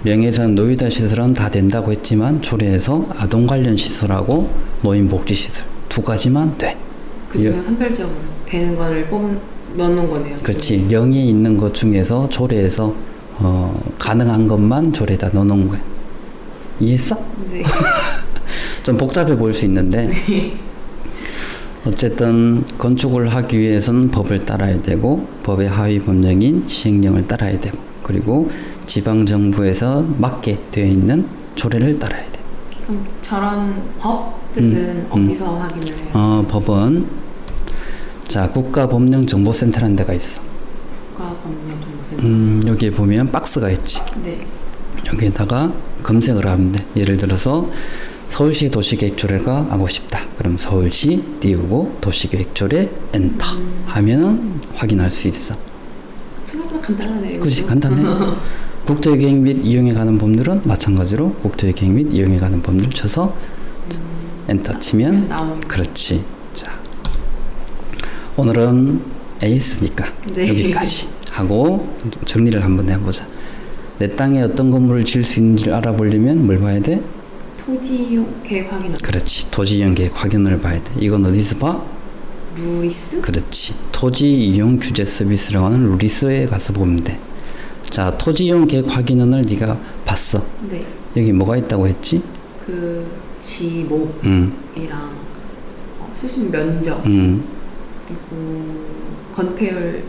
명예에서는 노유자 시설은 다 된다고 했지만 조례에서 아동 관련 시설하고 노인 복지 시설 두 가지만 돼. 그 중에 선별적으로 되는 거를 넣는 거네요. 그렇지. 명예에 있는 것 중에서 조례에서 가능한 것만 조례에다 넣어놓은 거야. 이해했어? 네. 좀 복잡해 보일 수 있는데 네. 어쨌든 건축을 하기 위해서는 법을 따라야 되고 법의 하위 법령인 시행령을 따라야 되고 그리고 지방정부에서 맞게 되어 있는 조례를 따라야 돼. 그럼 저런 법들은 어디서 확인을 해요? 법은 자, 국가법령정보센터라는 데가 있어. 국가법령정보센터. 여기에 보면 박스가 있지. 네. 여기에다가 검색을 하면 돼. 예를 들어서 서울시 도시계획조례가 하고 싶다. 그럼 서울시 띄우고 도시계획조례 엔터 하면은 확인할 수 있어. 생각보다 간단하네요. 그렇지, 간단해. 국토의 계획 및 이용에 관한 법률은 마찬가지로 국토의 계획 및 이용에 관한 법률 쳐서 엔터 치면 그렇지. 자, 오늘은 AS니까 네. 여기까지 하고 정리를 한번 해보자. 내 땅에 어떤 건물을 지을 수 있는지를 알아보려면 뭘 봐야 돼? 토지 이용 계획 확인. 그렇지. 토지 이용 계획 확인을 봐야 돼. 이건 어디서 봐? 루리스? 그렇지. 토지 이용 규제 서비스라고 하는 루리스에 가서 보면 돼. 자, 토지 이용 계획 확인원을 네가 봤어. 네. 여기 뭐가 있다고 했지? 그 지목이랑 쓸 수 있는 면적 그리고 건폐율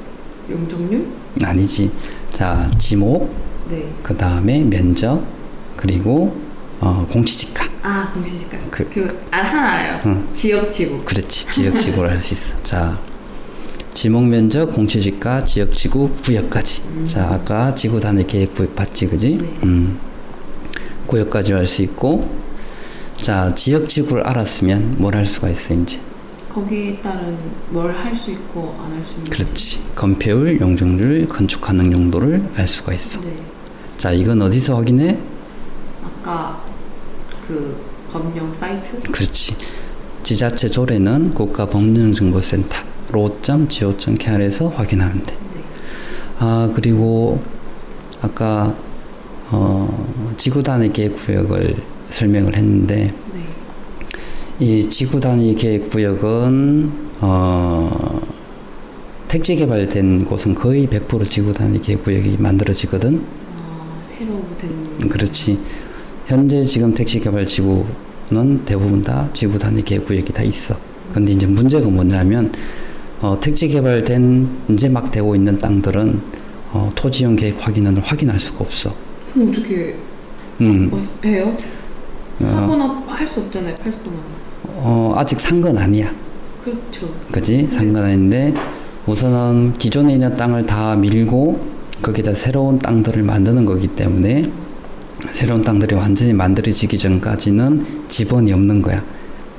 용적률? 아니지. 자, 지목, 네. 그 다음에 면적, 그리고 공시지가. 아, 공시지가. 그- 그리고 하나 알아요. 지역지구. 그렇지. 지역지구를 할 수 있어. 자, 지목 면적, 공시지가, 지역지구, 구역까지. 자, 아까 지구 단위 계획 구역 봤지, 그지? 네. 구역까지 할 수 있고, 자, 지역지구를 알았으면 뭘 할 수가 있어, 이제. 거기에 따른 뭘 할 수 있고 안 할 수 있는. 그렇지. 건폐율, 용적률, 건축 가능 용도를 알 수가 있어. 네. 자, 이건 어디서 확인해? 아까 그 법령 사이트? 그렇지. 지자체 조례는 국가법령정보센터 로.go.kr에서 확인하면 돼. 네. 아, 그리고 아까 지구 단위 계획 구역을 설명을 했는데 네. 이 지구 단위 계획 구역은 택지 개발된 곳은 거의 100% 지구 단위 계획 구역이 만들어지거든. 새로 된. 그렇지. 현재 지금 택지 개발 지구는 대부분 다 지구 단위 계획 구역이 다 있어. 근데 이제 문제가 뭐냐면 택지 개발된 이제 막 되고 있는 땅들은 토지용 계획 확인원을 확인할 수가 없어. 그럼 어떻게 해요? 사거나 할 수 없잖아요. 팔거나. 아직 산 건 아니야. 그렇죠. 그지? 산 건 아닌데 우선은 기존에 있는 땅을 다 밀고 거기다 새로운 땅들을 만드는 거기 때문에 새로운 땅들이 완전히 만들어지기 전까지는 지번이 없는 거야.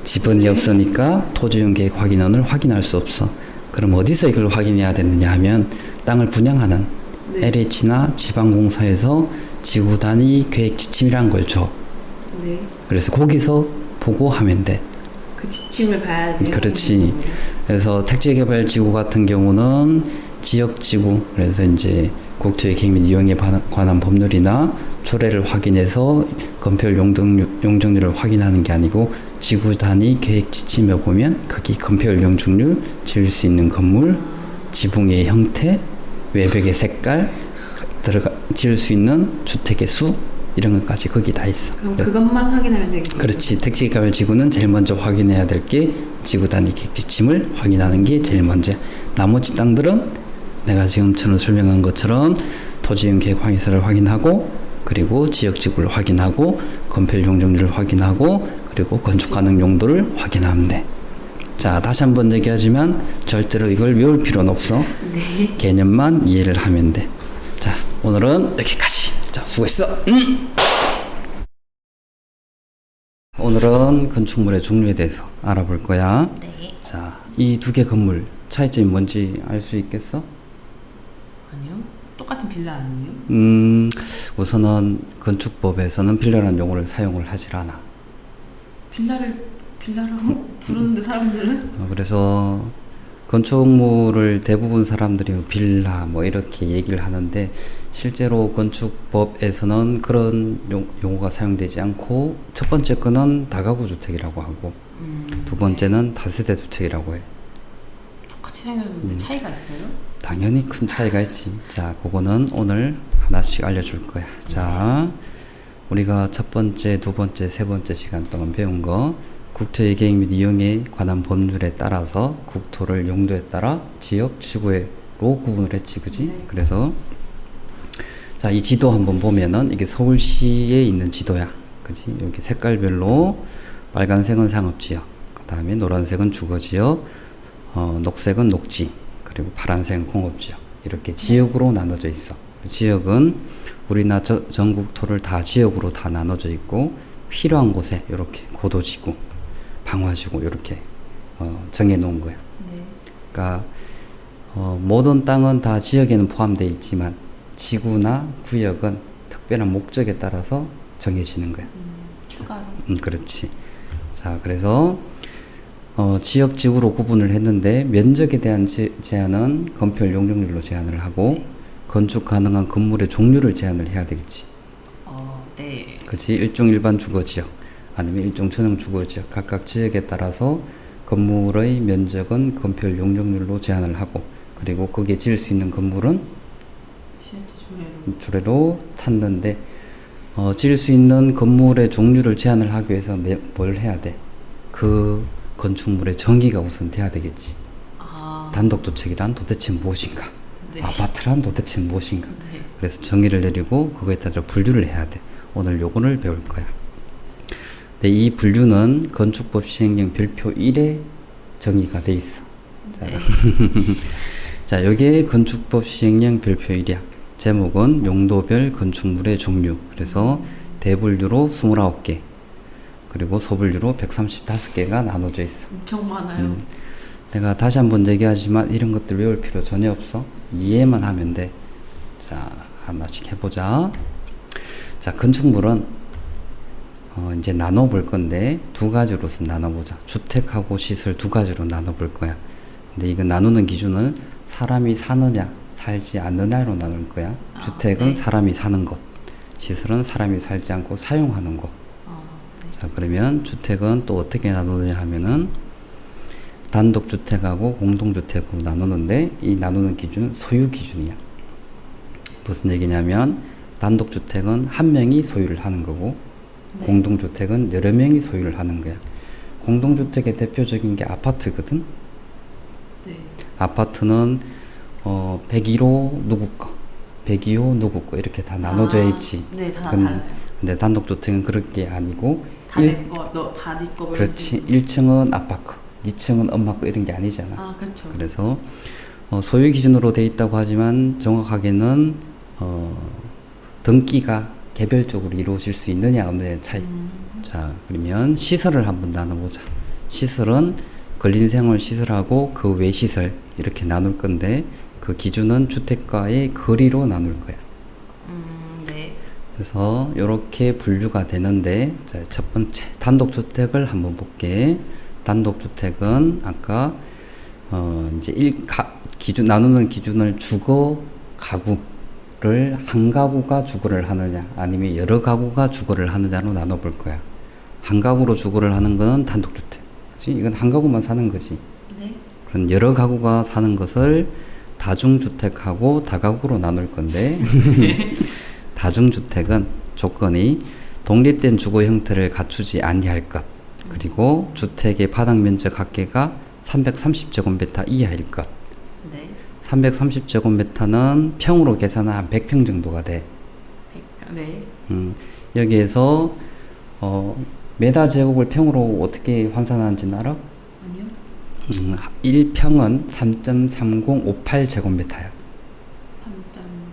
지번이 없으니까 토지용 계획 확인원을 확인할 수 없어. 그럼 어디서 이걸 확인해야 되느냐 하면 땅을 분양하는 네. LH나 지방공사에서 지구 단위 계획 지침이란 걸 줘. 네. 그래서 거기서 보고 하면 돼. 그 지침을 봐야지. 그렇지. 그래서 택지개발 지구 같은 경우는 지역지구, 그래서 이제 국토의 계획 및 이용에 관한 법률이나 조례를 확인해서 건폐율 용적률을 확인하는 게 아니고 지구 단위 계획 지침에 보면 거기 건폐율 용적률, 지을 수 있는 건물, 지붕의 형태, 외벽의 색깔, 지을 수 있는 주택의 수, 이런 것까지 거기 다 있어. 그럼 그것만 확인하면 되겠죠. 그렇지. 택지개발 지구는 제일 먼저 확인해야 될 게 지구 단위 계획 지침을 확인하는 게 제일 먼저. 나머지 땅들은 내가 지금처럼 설명한 것처럼 토지용 계획 확인서를 확인하고, 그리고 지역 지구를 확인하고, 건폐율 용적률을 확인하고, 그리고 건축 가능 용도를 확인하면 돼. 자, 다시 한번 얘기하지만 절대로 이걸 외울 필요는 없어. 네. 개념만 이해를 하면 돼. 자, 오늘은 여기까지. 자, 수고했어. 오늘은 건축물의 종류에 대해서 알아볼 거야. 네. 자, 이 두 개 건물 차이점이 뭔지 알 수 있겠어? 아니요. 똑같은 빌라 아니에요? 우선은 건축법에서는 빌라라는 용어를 사용을 하질 않아. 빌라라고 부르는데 사람들은? 그래서 건축물을 대부분 사람들이 빌라 뭐 이렇게 얘기를 하는데 실제로 건축법에서는 그런 용어가 사용되지 않고 첫 번째 거는 다가구 주택이라고 하고 두 번째는 다세대 주택이라고 해. 똑같이 생겼는데 차이가 있어요? 당연히 큰 차이가 있지. 자, 그거는 오늘 하나씩 알려줄 거야. 자, 우리가 첫 번째, 두 번째, 세 번째 시간 동안 배운 거 국토의 계획 및 이용에 관한 법률에 따라서 국토를 용도에 따라 지역, 지구로 구분을 했지, 그지? 네. 그래서 자, 이 지도 한번 보면은 이게 서울시에 있는 지도야, 그지? 여기 색깔별로 빨간색은 상업지역, 그 다음에 노란색은 주거지역, 녹색은 녹지, 그리고 파란색은 공업지역, 이렇게 지역으로 나눠져 있어. 지역은 우리나라 전국토를 다 지역으로 다 나눠져 있고 필요한 곳에 이렇게 고도지구, 방화지구 이렇게 정해 놓은 거야. 네. 그러니까 모든 땅은 다 지역에는 포함되어 있지만 지구나 구역은 특별한 목적에 따라서 정해지는 거야. 추가로. 그렇지. 자, 그래서 지역 지구로 구분을 했는데 면적에 대한 제한은 건폐율 용적률로 제한을 하고 네. 건축 가능한 건물의 종류를 제한을 해야 되겠지. 네. 그렇지. 일종 일반 주거지역 아니면 일종 전용 주거지역 각각 지역에 따라서 건물의 면적은 건폐율 용적률로 제한을 하고 그리고 거기에 지을 수 있는 건물은 지하철 조례로 찾는데 지을 수 있는 건물의 종류를 제한을 하기 위해서 뭘 해야 돼? 그 건축물의 정의가 우선 돼야 되겠지. 단독주택이란 도대체 무엇인가? 네. 아파트란 도대체 무엇인가? 네. 그래서 정의를 내리고 그거에 따라 분류를 해야 돼. 오늘 요거를 배울 거야. 근데 이 분류는 건축법 시행령 별표 1에 정의가 돼 있어. 자, 네. 자, 여기에 건축법 시행령 별표 1이야. 제목은 용도별 건축물의 종류. 그래서 대분류로 29개. 그리고 소분류로 135개가 나눠져 있어. 엄청 많아요. 내가 다시 한번 얘기하지만 이런 것들 외울 필요 전혀 없어. 이해만 하면 돼. 자, 하나씩 해보자. 자, 건축물은 이제 나눠볼 건데 두 가지로서 나눠보자. 주택하고 시설 두 가지로 나눠볼 거야. 근데 이거 나누는 기준을 사람이 사느냐 살지 않느냐로 나눌 거야. 주택은 네. 사람이 사는 것, 시설은 사람이 살지 않고 사용하는 것. 네. 자, 그러면 주택은 또 어떻게 나누느냐 하면은 단독주택하고 공동주택으로 나누는데 이 나누는 기준은 소유 기준이야. 무슨 얘기냐면 단독주택은 한 명이 소유를 하는 거고 네. 공동주택은 여러 명이 소유를 하는 거야. 공동주택의 대표적인 게 아파트거든. 네. 아파트는 101호 누구 거, 102호 누구 거 이렇게 다 나눠져 있지. 네, 다 근- 달라요. 근데 단독주택은 그런 게 아니고 다 내 거, 너 다 네 거. 그렇지. 1층은 아빠 거, 2층은 엄마 거 이런 게 아니잖아. 그렇죠. 그래서 소유 기준으로 돼 있다고 하지만 정확하게는 등기가 개별적으로 이루어질 수 있느냐 없느냐의 차이. 자, 그러면 시설을 한번 나눠보자. 시설은 근린생활 시설하고 그 외 시설 이렇게 나눌 건데 그 기준은 주택과의 거리로 나눌 거야. 네. 그래서 이렇게 분류가 되는데 자, 첫 번째 단독주택을 한번 볼게. 단독주택은 아까 이제 기준 나누는 기준을 주거 가구를 한 가구가 주거를 하느냐 아니면 여러 가구가 주거를 하느냐로 나눠볼 거야. 한 가구로 주거를 하는 건 단독주택. 그치? 이건 한 가구만 사는 거지. 네. 그런 여러 가구가 사는 것을 다중주택하고 다가구로 나눌 건데 다중주택은 조건이 독립된 주거 형태를 갖추지 아니할 것, 그리고 주택의 바닥 면적 합계가 330제곱미터 이하일 것. 네. 330제곱미터는 평으로 계산하면 한 100평 정도가 돼. 100평. 네. 여기에서 메다 제곱을 평으로 어떻게 환산하는지는 알아? 아니요. 1평은 3.3058제곱미터야.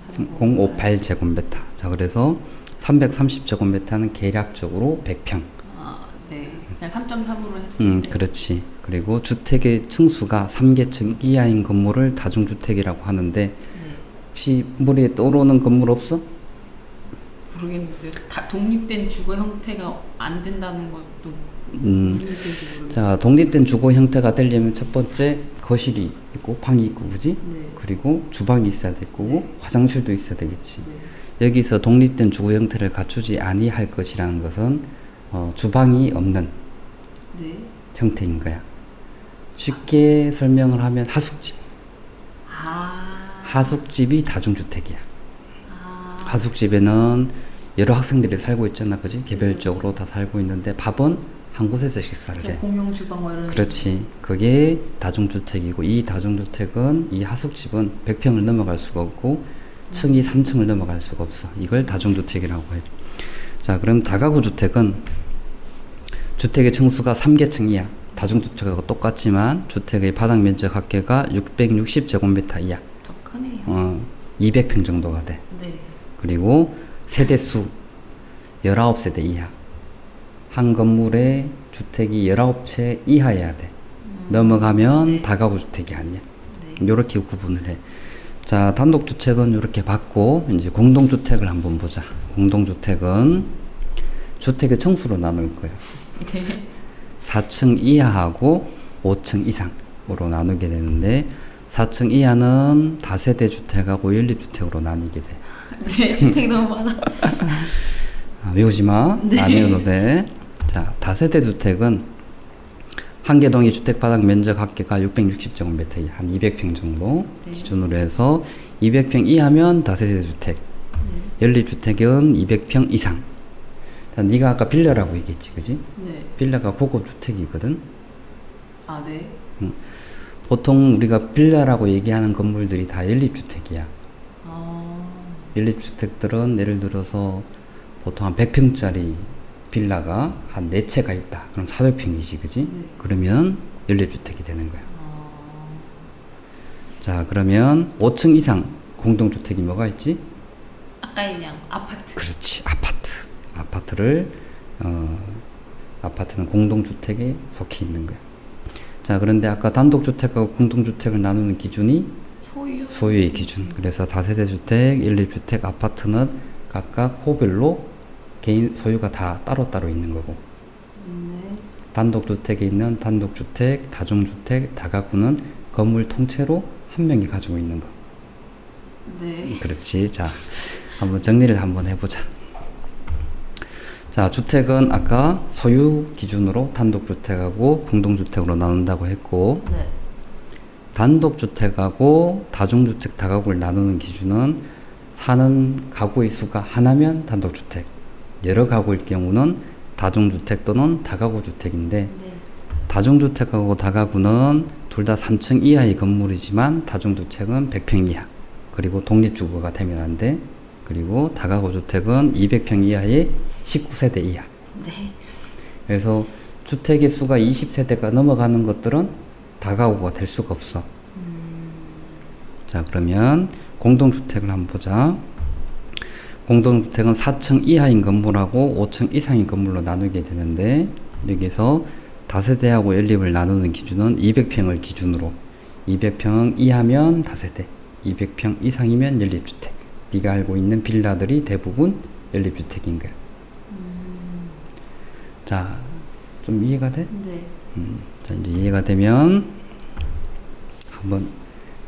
3.3058제곱미터. 자, 그래서 330제곱미터는 계략적으로 100평. 네. 그냥 3.3으로 했을 때. 그렇지. 그리고 주택의 층수가 3계층 이하인 건물을 다중주택이라고 하는데 네. 혹시 머리에 떠오르는 건물 없어? 모르겠는데 다 독립된 주거 형태가 안 된다는 것도 무슨 뜻인지 모르겠어요. 자, 독립된 주거 형태가 되려면 첫 번째 거실이 있고 방이 있고 그지? 네. 그리고 주방이 있어야 될 거고 네. 화장실도 있어야 되겠지. 네. 여기서 독립된 주거 형태를 갖추지 아니할 것이라는 것은 주방이 없는 네. 형태인 거야. 쉽게 설명을 하면 하숙집. 하숙집이 다중주택이야. 하숙집에는 여러 학생들이 살고 있잖아, 그지? 개별적으로 다 살고 있는데 밥은 한 곳에서 식사를 해. 공용 주방 뭐 이런. 그렇지. 그게 다중주택이고 이 다중주택은 이 하숙집은 100평을 넘어갈 수가 없고 층이 3층을 넘어갈 수가 없어. 이걸 다중주택이라고 해. 자, 그럼 다가구 주택은 주택의 층수가 3계층이야. 다중주택하고 똑같지만 주택의 바닥 면적 합계가 660제곱미터 이야. 더 크네요. 200평 정도가 돼. 네. 그리고 세대수 19세대 이하. 한 건물에 주택이 19채 이하여야 돼. 넘어가면 네. 다가구 주택이 아니야. 네. 요렇게 구분을 해. 자, 단독주택은 요렇게 받고 이제 공동주택을 한번 보자. 공동주택은 주택의 층수로 나눌 거야. 네. 4층 이하하고 5층 이상으로 나누게 되는데 4층 이하는 다세대 주택하고 연립주택으로 나뉘게 돼. 네, 주택이 너무 많아. 외우지 마. 네. 안 외워도 돼. 자, 다세대 주택은 한계동이 주택바닥 면적 합계가 660제곱미터, 한 200평 정도 네. 기준으로 해서 200평 이하면 다세대 주택, 연립주택은 200평 이상. 자, 네가 아까 빌라라고 얘기했지, 그지? 네. 빌라가 고급 주택이거든. 아, 네. 보통 우리가 빌라라고 얘기하는 건물들이 다 연립주택이야. 연립주택들은 예를 들어서 보통 한 100평짜리 빌라가 한 4채가 있다. 그럼 400평이지, 그지? 네. 그러면 연립주택이 되는 거야. 자, 그러면 5층 이상 공동주택이 뭐가 있지? 아까 얘기한 아파트. 그렇지, 아파트. 아파트는 공동주택에 속해 있는 거야. 자, 그런데 아까 단독주택하고 공동주택을 나누는 기준이 소유의 기준. 그래서 다세대 주택, 연립주택, 아파트는 각각 호별로 개인 소유가 다 따로따로 있는 거고. 네. 단독주택에 있는 단독주택, 다중주택, 다가구는 건물 통째로 한 명이 가지고 있는 거. 네. 그렇지. 자, 한번 정리를 한번 해보자. 자, 주택은 아까 소유 기준으로 단독주택하고 공동주택으로 나눈다고 했고, 네. 단독주택하고 다중주택, 다가구를 나누는 기준은 사는 가구의 수가 하나면 단독주택, 여러 가구일 경우는 다중주택 또는 다가구 주택인데, 네. 다중주택하고 다가구는 둘 다 3층 이하의 건물이지만 다중주택은 100평 이하, 그리고 독립주거가 되면 안 돼. 그리고 다가구 주택은 200평 이하의 19세대 이하. 네. 그래서 주택의 수가 20세대가 넘어가는 것들은 다가구가 될 수가 없어. 자, 그러면 공동주택을 한번 보자. 공동주택은 4층 이하인 건물하고 5층 이상인 건물로 나누게 되는데, 여기서 다세대하고 연립을 나누는 기준은 200평을 기준으로 200평 이하면 다세대, 200평 이상이면 연립주택. 네가 알고 있는 빌라들이 대부분 연립주택인 거야. 자, 좀 이해가 돼? 네. 자, 이제 이해가 되면 한번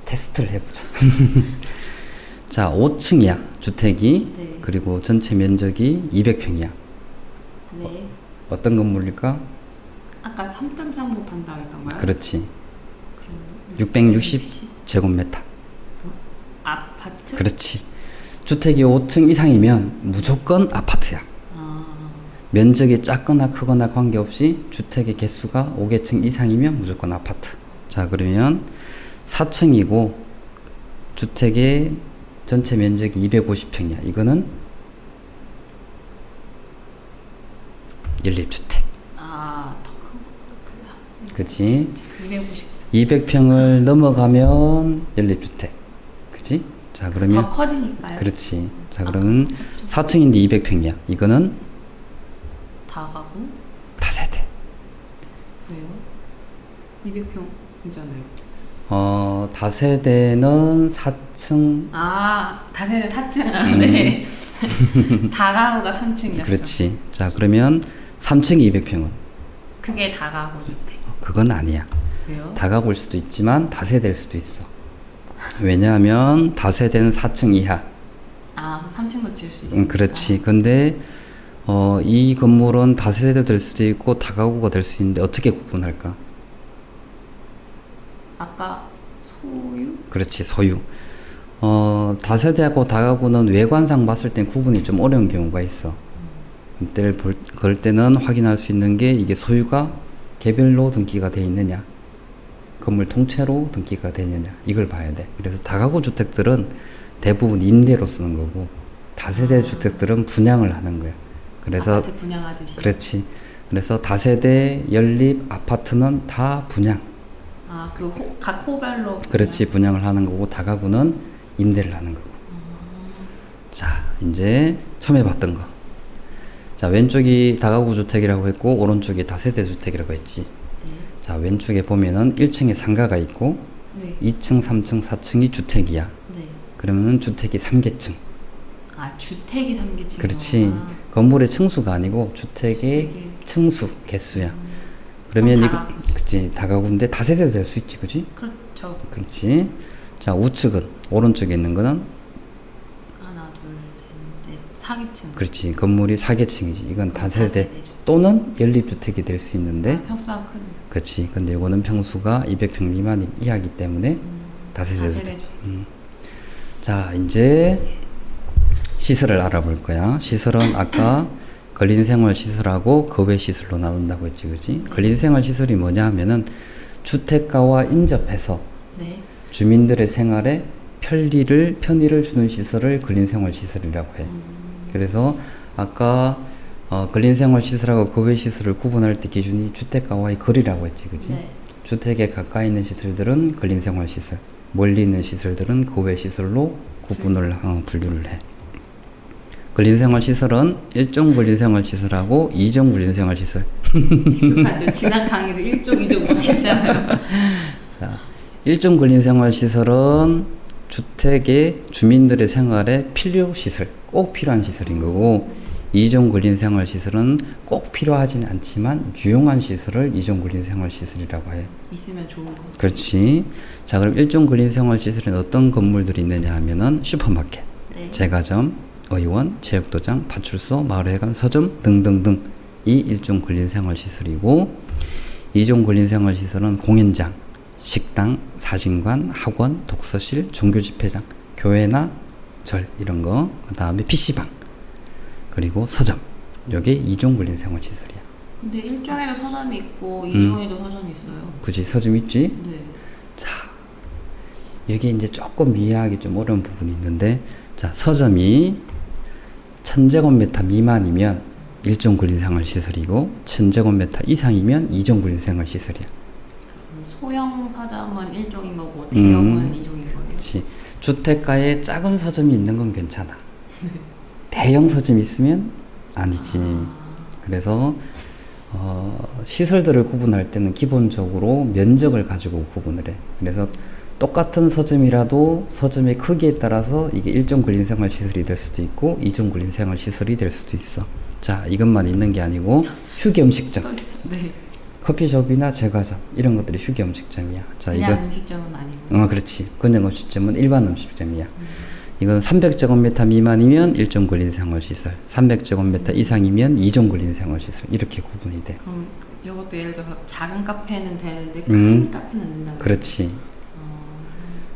테스트를 해보자. 자, 5층이야, 주택이. 네. 그리고 전체 면적이 200평이야. 네. 어떤 건물일까? 아까 3.3 곱한다고 했던가요? 그렇지. 그럼 660제곱미터. 아파트? 그렇지. 주택이 5층 이상이면 무조건 아파트야. 아, 면적이 작거나 크거나 관계없이 주택의 개수가 5개층 이상이면 무조건 아파트. 자, 그러면 4층이고 주택의 전체 면적이 250평이야. 이거는 연립주택. 아, 더 큰. 그치? 250. 200평을 넘어가면 연립주택. 그치? 자, 더 그러면 커지니까요. 그렇지. 자, 그러면 4층인데 200평이야. 이거는 다가구? 다세대. 왜요? 200평이잖아요. 다세대는 4층. 아, 다세대 4층 안에 다가구가 3층이었어. 그렇지. 자, 그러면 3층 200평은? 그게 다가구 주택. 그건 아니야. 왜요? 다가구일 수도 있지만 다세대일 수도 있어. 왜냐하면 다세대는 4층 이하. 아, 3층도 지을 수 있어. 그렇지. 근데 이 건물은 다세대도 될 수도 있고 다가구가 될 수 있는데 어떻게 구분할까? 아까 소유? 그렇지, 소유. 다세대하고 다가구는 외관상 봤을 땐 구분이 좀 어려운 경우가 있어. 그럴 때는 확인할 수 있는 게 이게 소유가 개별로 등기가 돼 있느냐, 건물 통째로 등기가 되느냐, 이걸 봐야 돼. 그래서 다가구 주택들은 대부분 임대로 쓰는 거고, 다세대 주택들은 분양을 하는 거야. 그래서 아파트 분양하듯이. 그렇지. 그래서 다세대, 연립, 아파트는 다 분양. 아, 그 각 호별로. 그렇지, 분양을 하는 거고, 다가구는 임대를 하는 거고. 자, 이제 처음에 봤던 거. 자, 왼쪽이 다가구 주택이라고 했고 오른쪽이 다세대 주택이라고 했지. 네. 자, 왼쪽에 보면은 1층에 상가가 있고 네. 2층, 3층, 4층이 주택이야. 네. 그러면은 주택이 3계층. 아, 주택이 3계층. 그렇지. 건물의 층수가 아니고 주택의 층수, 개수야. 그러면 이거 그치, 다가구인데 다세대도 될 수 있지, 그지? 그렇죠. 그렇지. 자, 우측은 오른쪽에 있는 거는 하나, 둘, 셋, 넷, 4계층. 그렇지. 건물이 4계층이지. 이건 다세대 또는 연립주택이 될 수 있는데 평수가 큰. 그렇지. 근데 이거는 평수가 200평 미만 이하기 때문에 다세대 주택. 자, 이제 시설을 알아볼 거야. 시설은 아까 근린생활시설하고 거외시설로 나눈다고 했지, 그지? 근린생활시설이 뭐냐 하면은 주택가와 인접해서 네. 주민들의 생활에 편의를 주는 시설을 근린생활시설이라고 해. 그래서 아까 근린생활시설하고 거외시설을 구분할 때 기준이 주택가와의 거리라고 했지, 그지? 네. 주택에 가까이 있는 시설들은 근린생활시설, 멀리 있는 시설들은 거외시설로 구분을 분류를 해. 근린생활시설은 1종 근린생활시설하고 2종 근린생활시설. 익숙하죠. 지난 강의도 1종, 2종 바뀌었잖아요. 자, 1종 근린생활시설은 주택의 주민들의 생활에 필요시설, 꼭 필요한 시설인 거고 2종 근린생활시설은 꼭 필요하진 않지만 유용한 시설을 2종 근린생활시설이라고 해. 있으면 좋은 거. 그렇지. 자, 그럼 1종 근린생활시설에는 어떤 건물들이 있느냐 하면은 슈퍼마켓, 네. 제과점, 의원, 체육도장, 파출소, 마을회관, 서점 등등등 이 1종 근린생활시설이고 2종 근린생활시설은 공연장, 식당, 사진관, 학원, 독서실, 종교집회장, 교회나 절 이런 거, 그 다음에 PC방, 그리고 서점. 이게 2종 근린생활시설이야. 근데 1종에도 서점이 있고 2종에도 서점이 있어요. 그치, 서점 있지? 네. 자, 여기 이제 조금 이해하기 좀 어려운 부분이 있는데, 자, 서점이 1000제곱미터 미만이면 1종 근린생활시설이고 1000제곱미터 이상이면 2종 근린생활시설이야. 소형 서점은 1종인 거고 대형은 2종인 거예요. 그렇지. 주택가에 작은 서점이 있는 건 괜찮아. 대형 서점이 있으면 아니지. 그래서 시설들을 구분할 때는 기본적으로 면적을 가지고 구분을 해. 그래서 똑같은 서점이라도 서점의 크기에 따라서 이게 1종 근린생활시설이 될 수도 있고 2종 근린생활시설이 될 수도 있어. 자, 이것만 있는 게 아니고 휴게음식점, 네. 커피숍이나 제과점 이런 것들이 휴게음식점이야. 자, 그냥 이건 음식점은 아니고. 그렇지. 그냥 음식점은 일반 음식점이야. 이건 300제곱미터 미만이면 1종 근린생활시설, 300제곱미터 이상이면 2종 근린생활시설 이렇게 구분이 돼. 그럼 이것도 예를 들어서 작은 카페는 되는데 큰 카페는 안 된다. 그렇지.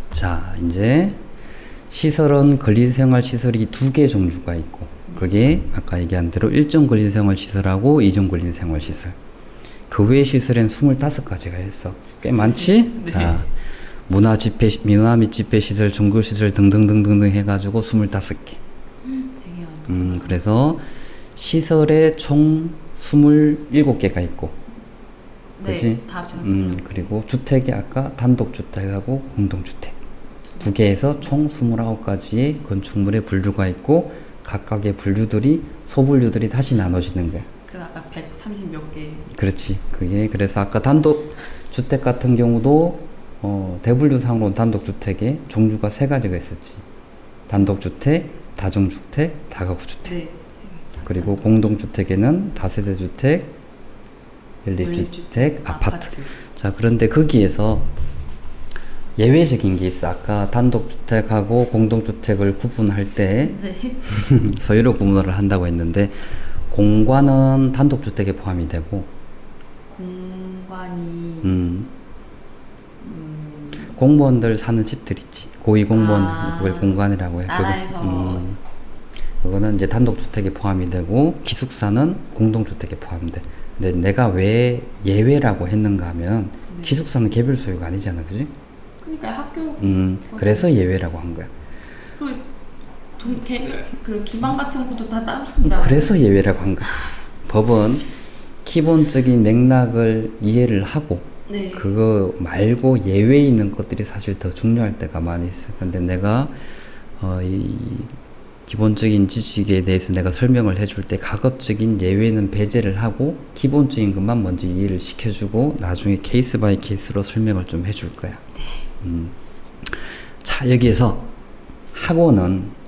자, 이제 시설은 근린생활시설이 2개 종류가 있고 그게 아까 얘기한 대로 1종 근린생활시설하고 2종 근린생활시설. 그 외의 시설엔 25가지가 있어. 꽤 많지? 네. 자, 문화 및 집회시설, 종교시설 등등등등 해가지고 25개. 되게 많다. 그래서 시설에 총 27개가 있고 네, 그치? 다 합쳐서 그리고 주택이 아까 단독주택하고 공동주택 2개에서 총 29가지의 건축물의 분류가 있고 각각의 분류들이 소분류들이 다시 나눠지는 거야. 그 아까 130 몇 개. 그렇지. 그게 그래서 아까 단독주택 같은 경우도 대분류상으로 단독주택에 종류가 3가지가 있었지. 단독주택, 다중주택, 다가구주택. 네. 그리고 공동주택에는 다세대주택, 연립주택, 아파트. 자, 그런데 거기에서 예외적인 게 있어. 아까 단독주택하고 공동주택을 구분할 때 네. 소유로 구분을 한다고 했는데 공관은 단독주택에 포함이 되고 공간이 공무원들 사는 집들 있지. 고위공무원 그걸 공관이라고 해. 나라에서 그거는 이제 단독주택에 포함이 되고 기숙사는 공동주택에 포함돼. 근데 내가 왜 예외라고 했는가 하면 네. 기숙사는 개별 소유가 아니잖아, 그지? 그러니까 학교 그래서 예외라고 한 거야. 개별 그 주방 같은 것도 다 따로 쓰잖아. 그래서 예외라고 한 거야. 법은 기본적인 맥락을 이해를 하고 네. 그거 말고 예외에 있는 것들이 사실 더 중요할 때가 많이 있어. 근데 내가 이 기본적인 지식에 대해서 내가 설명을 해줄 때 가급적인 예외는 배제를 하고 기본적인 것만 먼저 이해를 시켜주고 나중에 케이스 바이 케이스로 설명을 좀 해줄 거야. 네. 자, 여기에서 학원은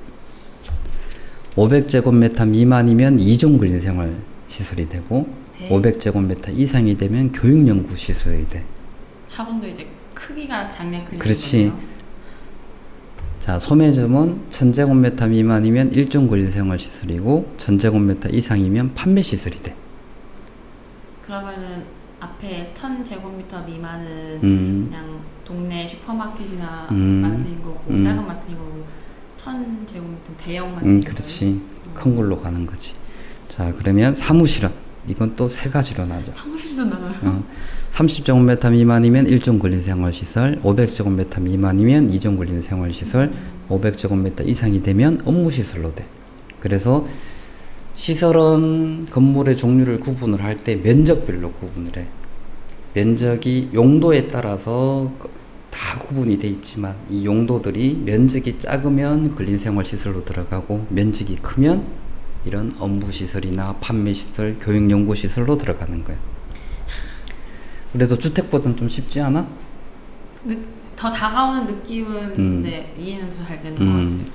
500제곱미터 미만이면 2종 근린생활 시설이 되고 네. 500제곱미터 이상이 되면 교육연구 시설이 돼. 학원도 이제 크기가 작냐 크냐. 그렇지. 자, 소매점은 1000제곱미터 미만이면 일종 권리생활시설이고 1000제곱미터 이상이면 판매시설이 돼. 그러면은 앞에 1000제곱미터 미만은 그냥 동네 슈퍼마켓이나 마트인 거고 작은 마트인 거고 1000제곱미터 대형 마트인 거고. 그렇지. 큰 걸로 가는 거지. 자, 그러면 사무실은 이건 또 세 가지로 나죠. 사무실도 나눠요? 30제곱미터 미만이면 일종 권리생활시설, 500제곱미터 미만이면 이종 권리생활시설, 500제곱미터 이상이 되면 업무시설로 돼. 그래서 시설은 건물의 종류를 구분을 할 때 면적별로 구분을 해. 면적이 용도에 따라서 다 구분이 돼 있지만 이 용도들이 면적이 작으면 근린생활시설로 들어가고 면적이 크면 이런 업무시설이나 판매시설, 교육연구시설로 들어가는 거야. 그래도 주택보다는 좀 쉽지 않아? 더 다가오는 느낌은 네, 이해는 더 잘 되는 것 같아요.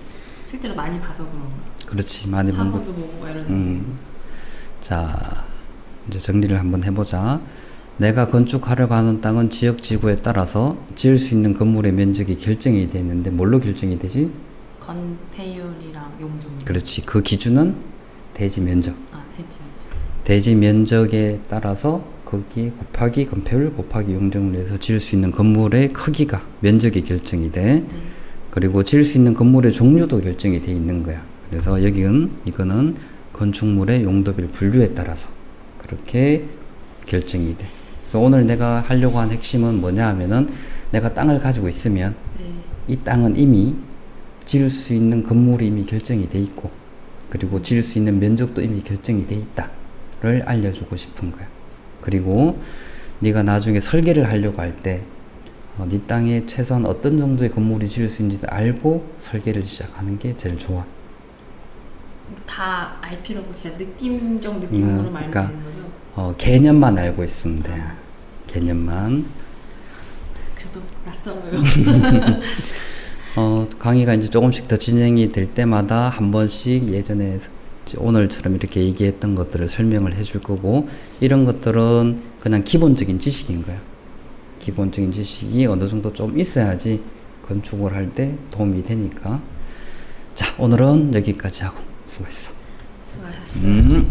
실제로 많이 봐서 그런가. 그렇지, 많이 본 것. 학원도 보고 이런 자, 이제 정리를 한번 해보자. 내가 건축하려고 하는 땅은 지역 지구에 따라서 지을 수 있는 건물의 면적이 결정이 되어 있는데 뭘로 결정이 되지? 건폐율이랑 용적. 그렇지. 그 기준은 대지 면적. 대지 면적. 대지 면적에 따라서 거기에 곱하기 건폐율 곱하기 용적을 해서 지을 수 있는 건물의 크기가 면적이 결정이 돼. 네. 그리고 지을 수 있는 건물의 종류도 결정이 돼 있는 거야. 그래서 이거는 건축물의 용도별 분류에 따라서 그렇게 결정이 돼. 그래서 오늘 내가 하려고 한 핵심은 뭐냐 하면은 내가 땅을 가지고 있으면 이 땅은 이미 지을 수 있는 건물이 이미 결정이 돼 있고 그리고 지을 수 있는 면적도 이미 결정이 돼 있다를 알려주고 싶은 거야. 그리고 네가 나중에 설계를 하려고 할 때 네 땅에 최소한 어떤 정도의 건물이 지을 수 있는지 알고 설계를 시작하는 게 제일 좋아. 다 알 필요 없고 진짜 느낌적 느낌으로 말면 그러니까, 되는 거죠? 개념만 알고 있으면 돼. 개념만. 그래도 낯설어요. 강의가 이제 조금씩 더 진행이 될 때마다 한 번씩 예전에 오늘처럼 이렇게 얘기했던 것들을 설명을 해줄 거고 이런 것들은 그냥 기본적인 지식인 거야. 기본적인 지식이 어느 정도 좀 있어야지 건축을 할 때 도움이 되니까. 자, 오늘은 여기까지 하고 수고했어. 수고하셨어요.